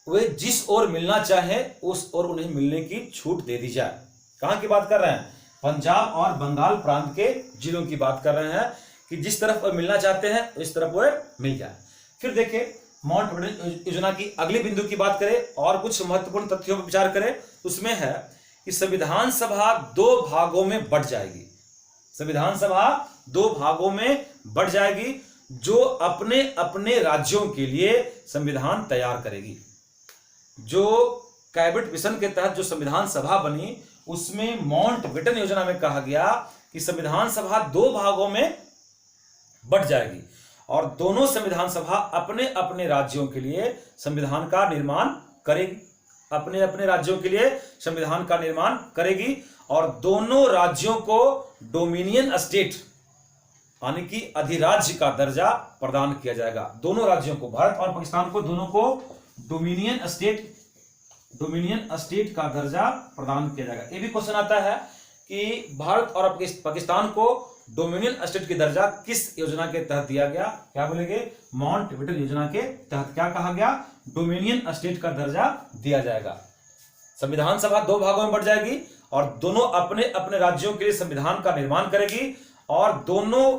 वे जिस ओर मिलना चाहे उस ओर उन्हें मिलने की छूट दे दी जाए। कहां की बात कर रहे हैं? पंजाब और बंगाल प्रांत के जिलों की बात कर रहे हैं कि जिस तरफ वो मिलना चाहते हैं इस तरफ वो मिल जाए। फिर देखिए माउंटबेटन योजना की अगली बिंदु की बात करें और कुछ महत्वपूर्ण तथ्यों पर विचार करें। उसमें है कि संविधान सभा 2 भागों में बंट जाएगी। संविधान सभा 2 भागों में बंट जाएगी, जो अपने अपने राज्यों के लिए संविधान तैयार करेगी। जो कैबिनेट मिशन के तहत जो संविधान सभा बनी उसमें माउंटबेटन योजना में कहा गया कि संविधान सभा 2 भागों में बंट जाएगी और दोनों संविधान सभा अपने अपने राज्यों के लिए संविधान का निर्माण करेगी। अपने अपने राज्यों के लिए संविधान का निर्माण करेगी और दोनों राज्यों को डोमिनियन स्टेट यानी कि अधिराज्य का दर्जा प्रदान किया जाएगा। दोनों राज्यों को, भारत और पाकिस्तान को, दोनों को डोमिनियन स्टेट का दर्जा प्रदान किया जाएगा। ये भी क्वेश्चन आता है कि भारत और पाकिस्तान को डोमिनियन स्टेट की दर्जा किस योजना के तहत दिया गया? क्या बोलेंगे? माउंटबेटन योजना के तहत क्या कहा गया? डोमिनियन स्टेट का दर्जा दिया जाएगा। संविधान सभा 2 भागों में बंट जाएगी और दोनों अपने अपने राज्यों के लिए संविधान का निर्माण करेगी और दोनों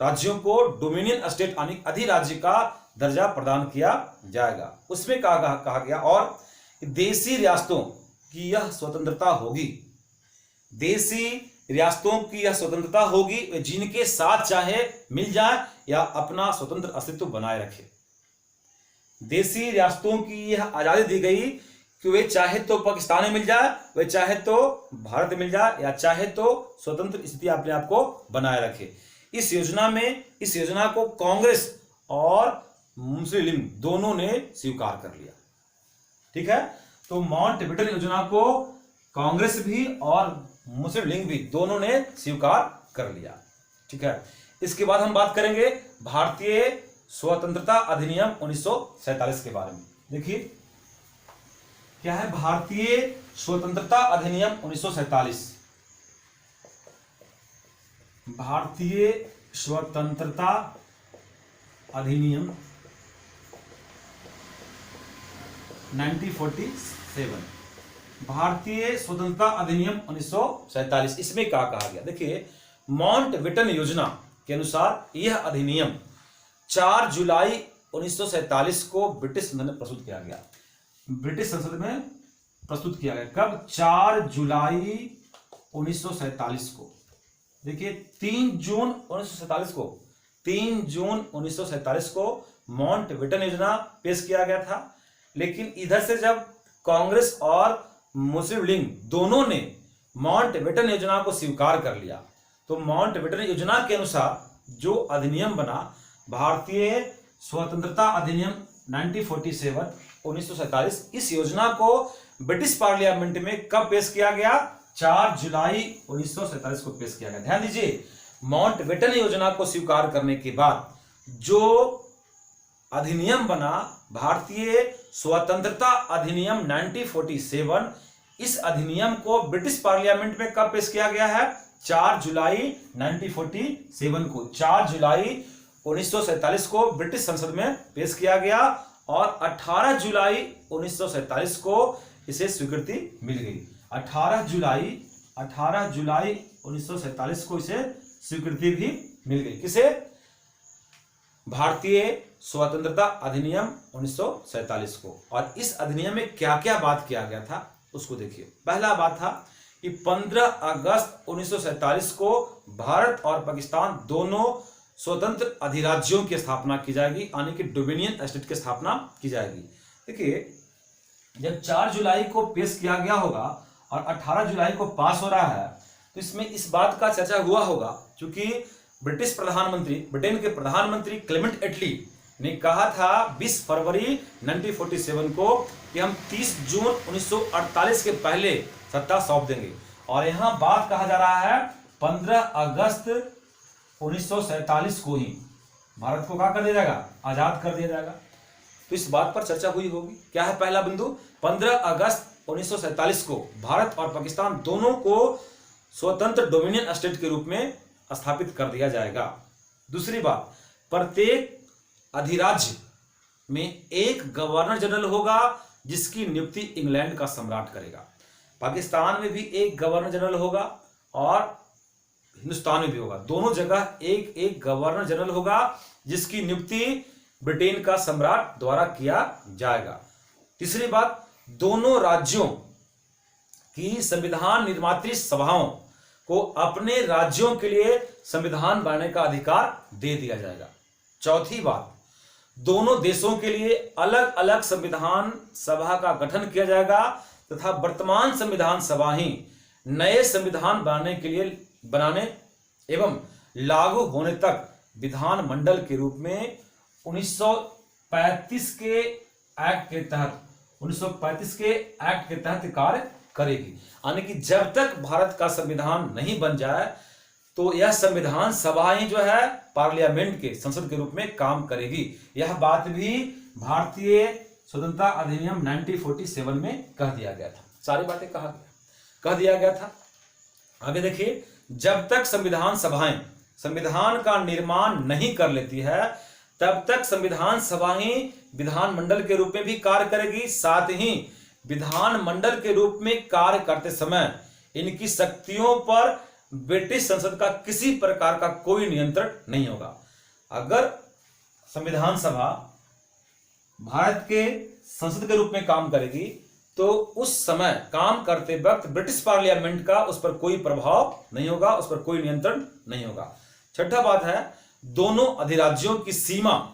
राज्यों को डोमिनियन स्टेट यानी अधिराज्य का दर्जा प्रदान किया जाएगा। उसमें कहा गया और देशी रियासतों की यह स्वतंत्रता होगी। देशी रियासतों की यह स्वतंत्रता होगी, वे जिनके साथ चाहे मिल जाए या अपना स्वतंत्र अस्तित्व बनाए रखे। देशी रियासतों की यह आजादी दी गई कि वे चाहे तो पाकिस्तान में मिल जाए, वे चाहे तो भारत में मिल जाए या चाहे तो स्वतंत्र स्थिति अपने आप को बनाए रखे। इस योजना को कांग्रेस और मुस्लिम लीग दोनों ने स्वीकार कर लिया। ठीक है, तो माउंटबेटन योजना को कांग्रेस भी और मुस्लिम लीग भी दोनों ने स्वीकार कर लिया। ठीक है, इसके बाद हम बात करेंगे भारतीय स्वतंत्रता अधिनियम 1947 के बारे में। देखिए क्या है भारतीय स्वतंत्रता अधिनियम 1947। भारतीय स्वतंत्रता अधिनियम 1947, भारतीय स्वतंत्रता अधिनियम 1947। इसमें क्या कहा गया? देखिए माउंटबेटन योजना के अनुसार यह अधिनियम 4 जुलाई 1947 को ब्रिटिश संसद में प्रस्तुत किया गया। ब्रिटिश संसद में प्रस्तुत किया गया कब? 4 जुलाई 1947 को। देखिए 3 जून 1947 को माउंटबेटन योजना पेश किया गया था, लेकिन इधर से जब कांग्रेस और मुस्लिम लीग दोनों ने माउंटबेटन योजना को स्वीकार कर लिया। तो माउंटबेटन योजना के अनुसार जो अधिनियम बना, भारतीय स्वतंत्रता अधिनियम 1947 1947, इस योजना को ब्रिटिश पार्लियामेंट में कब पेश किया गया? 4 जुलाई 1947 को पेश किया गया। ध्यान दीजिए, माउंटबेटन योजना को स्वीकार करने के बाद जो अधिनियम बना, भारतीय स्वतंत्रता अधिनियम 1947, इस अधिनियम को ब्रिटिश पार्लियामेंट में कब पेश किया गया है? 4 जुलाई 1947 को, 4 जुलाई 1947 को ब्रिटिश संसद में पेश किया गया और 18 जुलाई 1947 को इसे स्वीकृति मिल गई। 18 जुलाई 1947 को इसे स्वीकृति भी मिल गई। किसे? भारतीय स्वतंत्रता अधिनियम 1947 को। और इस अधिनियम में क्या क्या बात किया गया था उसको देखिए। पहला बात था कि 15 अगस्त 1947 को भारत और पाकिस्तान दोनों स्वतंत्र अधिराज्यों की स्थापना की जाएगी, यानी कि डोमिनियन स्टेट की स्थापना की जाएगी। देखिए, जब 4 जुलाई को पेश किया गया होगा और 18 जुलाई को पास हो रहा है, तो इसमें इस बात का चर्चा हुआ होगा, क्योंकि ब्रिटेन के प्रधानमंत्री क्लेमेंट एटली ने कहा था 20 फरवरी 1947 को कि हम 30 जून 1948 के पहले सत्ता सौंप देंगे। और यहां बात कहा जा रहा है 15 अगस्त 1947 को ही भारत को क्या कर दिया जाएगा? आजाद कर दिया जाएगा। तो इस बात पर चर्चा हुई होगी। क्या है पहला बिंदु? 15 अगस्त 1947 को भारत और पाकिस्तान दोनों को स्वतंत्र डोमिनियन स्टेट के रूप में स्थापित कर दिया जाएगा। दूसरी बात, प्रत्येक अधिराज्य में एक गवर्नर जनरल होगा जिसकी नियुक्ति इंग्लैंड का सम्राट करेगा। पाकिस्तान में भी एक गवर्नर जनरल होगा और हिंदुस्तान में भी होगा। दोनों जगह एक एक गवर्नर जनरल होगा जिसकी नियुक्ति ब्रिटेन का सम्राट द्वारा किया जाएगा। तीसरी बात, दोनों राज्यों की संविधान निर्मात्री सभाओं को अपने राज्यों के लिए संविधान बनाने का अधिकार दे दिया जाएगा। चौथी बात, दोनों देशों के लिए अलग अलग संविधान सभा का गठन किया जाएगा तथा वर्तमान संविधान सभा ही नए संविधान बनाने एवं लागू होने तक विधानमंडल के रूप में 1935 के एक्ट के तहत कार्य करेगी। यानी कि जब तक भारत का संविधान नहीं बन जाए तो यह संविधान सभा ही जो है पार्लियामेंट के संसद के रूप में काम करेगी। यह बात भी भारतीय स्वतंत्रता अधिनियम 1947 में कह दिया गया था। सारी बातें कह दिया गया था। आगे देखिए, जब तक संविधान सभाएं संविधान का निर्माण नहीं कर लेती है तब तक संविधान सभा ही विधानमंडल के रूप में भी कार्य करेगी। साथ ही विधानमंडल के रूप में कार्य करते समय इनकी शक्तियों पर ब्रिटिश संसद का किसी प्रकार का कोई नियंत्रण नहीं होगा। अगर संविधान सभा भारत के संसद के रूप में काम करेगी तो उस समय काम करते वक्त ब्रिटिश पार्लियामेंट का उस पर कोई प्रभाव नहीं होगा, उस पर कोई नियंत्रण नहीं होगा। छठा बात है, दोनों अधिराज्यों की सीमा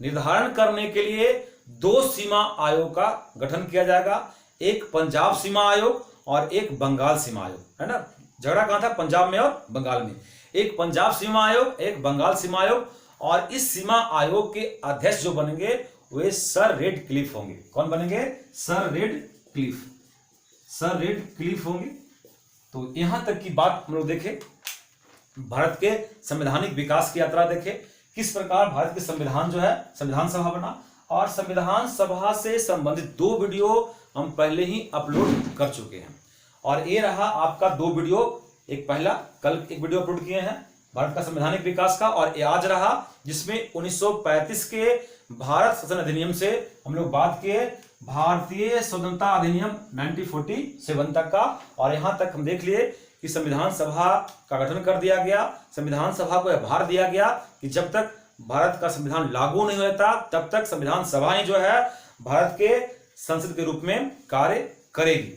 निर्धारण करने के लिए 2 सीमा आयोग का गठन किया जाएगा। एक पंजाब सीमा आयोग और एक बंगाल सीमा आयोग, है ना। झगड़ा कहां था? पंजाब में और बंगाल में। एक पंजाब सीमा आयोग, एक बंगाल सीमा आयोग। और इस सीमा आयोग के अध्यक्ष जो बनेंगे वे सर रेडक्लिफ होंगे। कौन बनेंगे? सर रेडक्लिफ होंगे। तो यहां तक की बात हम लोग देखें, भारत के संवैधानिक विकास की यात्रा देखें, किस प्रकार भारत के संविधान जो है संविधान सभा बना। और संविधान सभा से संबंधित 2 वीडियो हम पहले ही अपलोड कर चुके हैं। और ये रहा आपका 2 वीडियो, एक पहला कल एक वीडियो अपलोड किए हैं भारत का संवैधानिक विकास का, और ये आज रहा जिसमें 1935 के भारत शासन अधिनियम से हम लोग बात किए भारतीय स्वतंत्रता अधिनियम 1947 तक का। और यहां तक हम देख लिए कि संविधान सभा का गठन कर दिया गया। संविधान सभा को यह भार दिया गया कि जब तक भारत का संविधान लागू नहीं होता तब तक संविधान सभा ही जो है भारत के संसद के रूप में कार्य करेगी।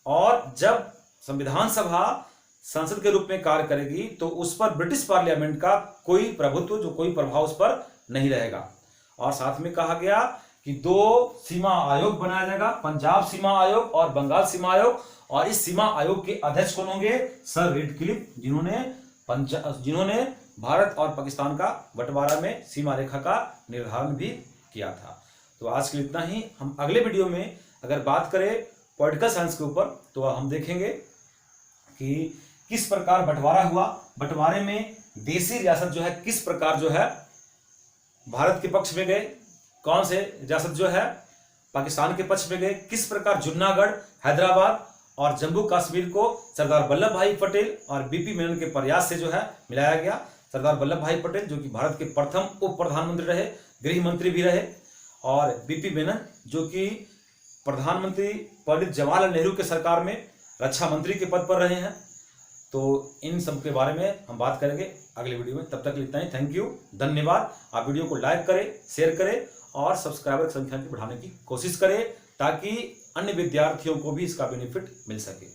और जब संविधान सभा संसद के रूप में कार्य करेगी तो उस पर ब्रिटिश पार्लियामेंट का कोई प्रभुत्व, जो कोई प्रभाव उस पर नहीं रहेगा। और साथ में कहा गया कि 2 सीमा आयोग बनाया जाएगा, पंजाब सीमा आयोग और बंगाल सीमा आयोग। और इस सीमा आयोग के अध्यक्ष कौन होंगे? सर रेडक्लिफ, जिन्होंने भारत और पाकिस्तान का बंटवारा में सीमा रेखा का निर्धारण भी किया था। तो आज के लिए इतना ही। हम अगले वीडियो में अगर बात करें पॉलिटिकल साइंस के ऊपर, तो हम देखेंगे कि किस प्रकार बंटवारा हुआ, बंटवारे में देशी रियासत जो है किस प्रकार जो है भारत के पक्ष में गए, कौन से रियासत जो है पाकिस्तान के पक्ष में गए, किस प्रकार जूनागढ़, हैदराबाद और जम्मू कश्मीर को सरदार वल्लभ भाई पटेल और बीपी मेनन के प्रयास से जो है मिलाया गया। सरदार वल्लभ भाई पटेल जो कि भारत के प्रथम उप प्रधानमंत्री रहे, गृह मंत्री भी रहे, और बीपी मेनन जो कि प्रधानमंत्री पंडित जवाहरलाल नेहरू के सरकार में रक्षा मंत्री के पद पर रहे हैं। तो इन सब के बारे में हम बात करेंगे अगले वीडियो में। तब तक इतना ही। थैंक यू, धन्यवाद। आप वीडियो को लाइक करें, शेयर करें और सब्सक्राइबर की संख्या को बढ़ाने की कोशिश करें ताकि अन्य विद्यार्थियों को भी इसका बेनिफिट मिल सके।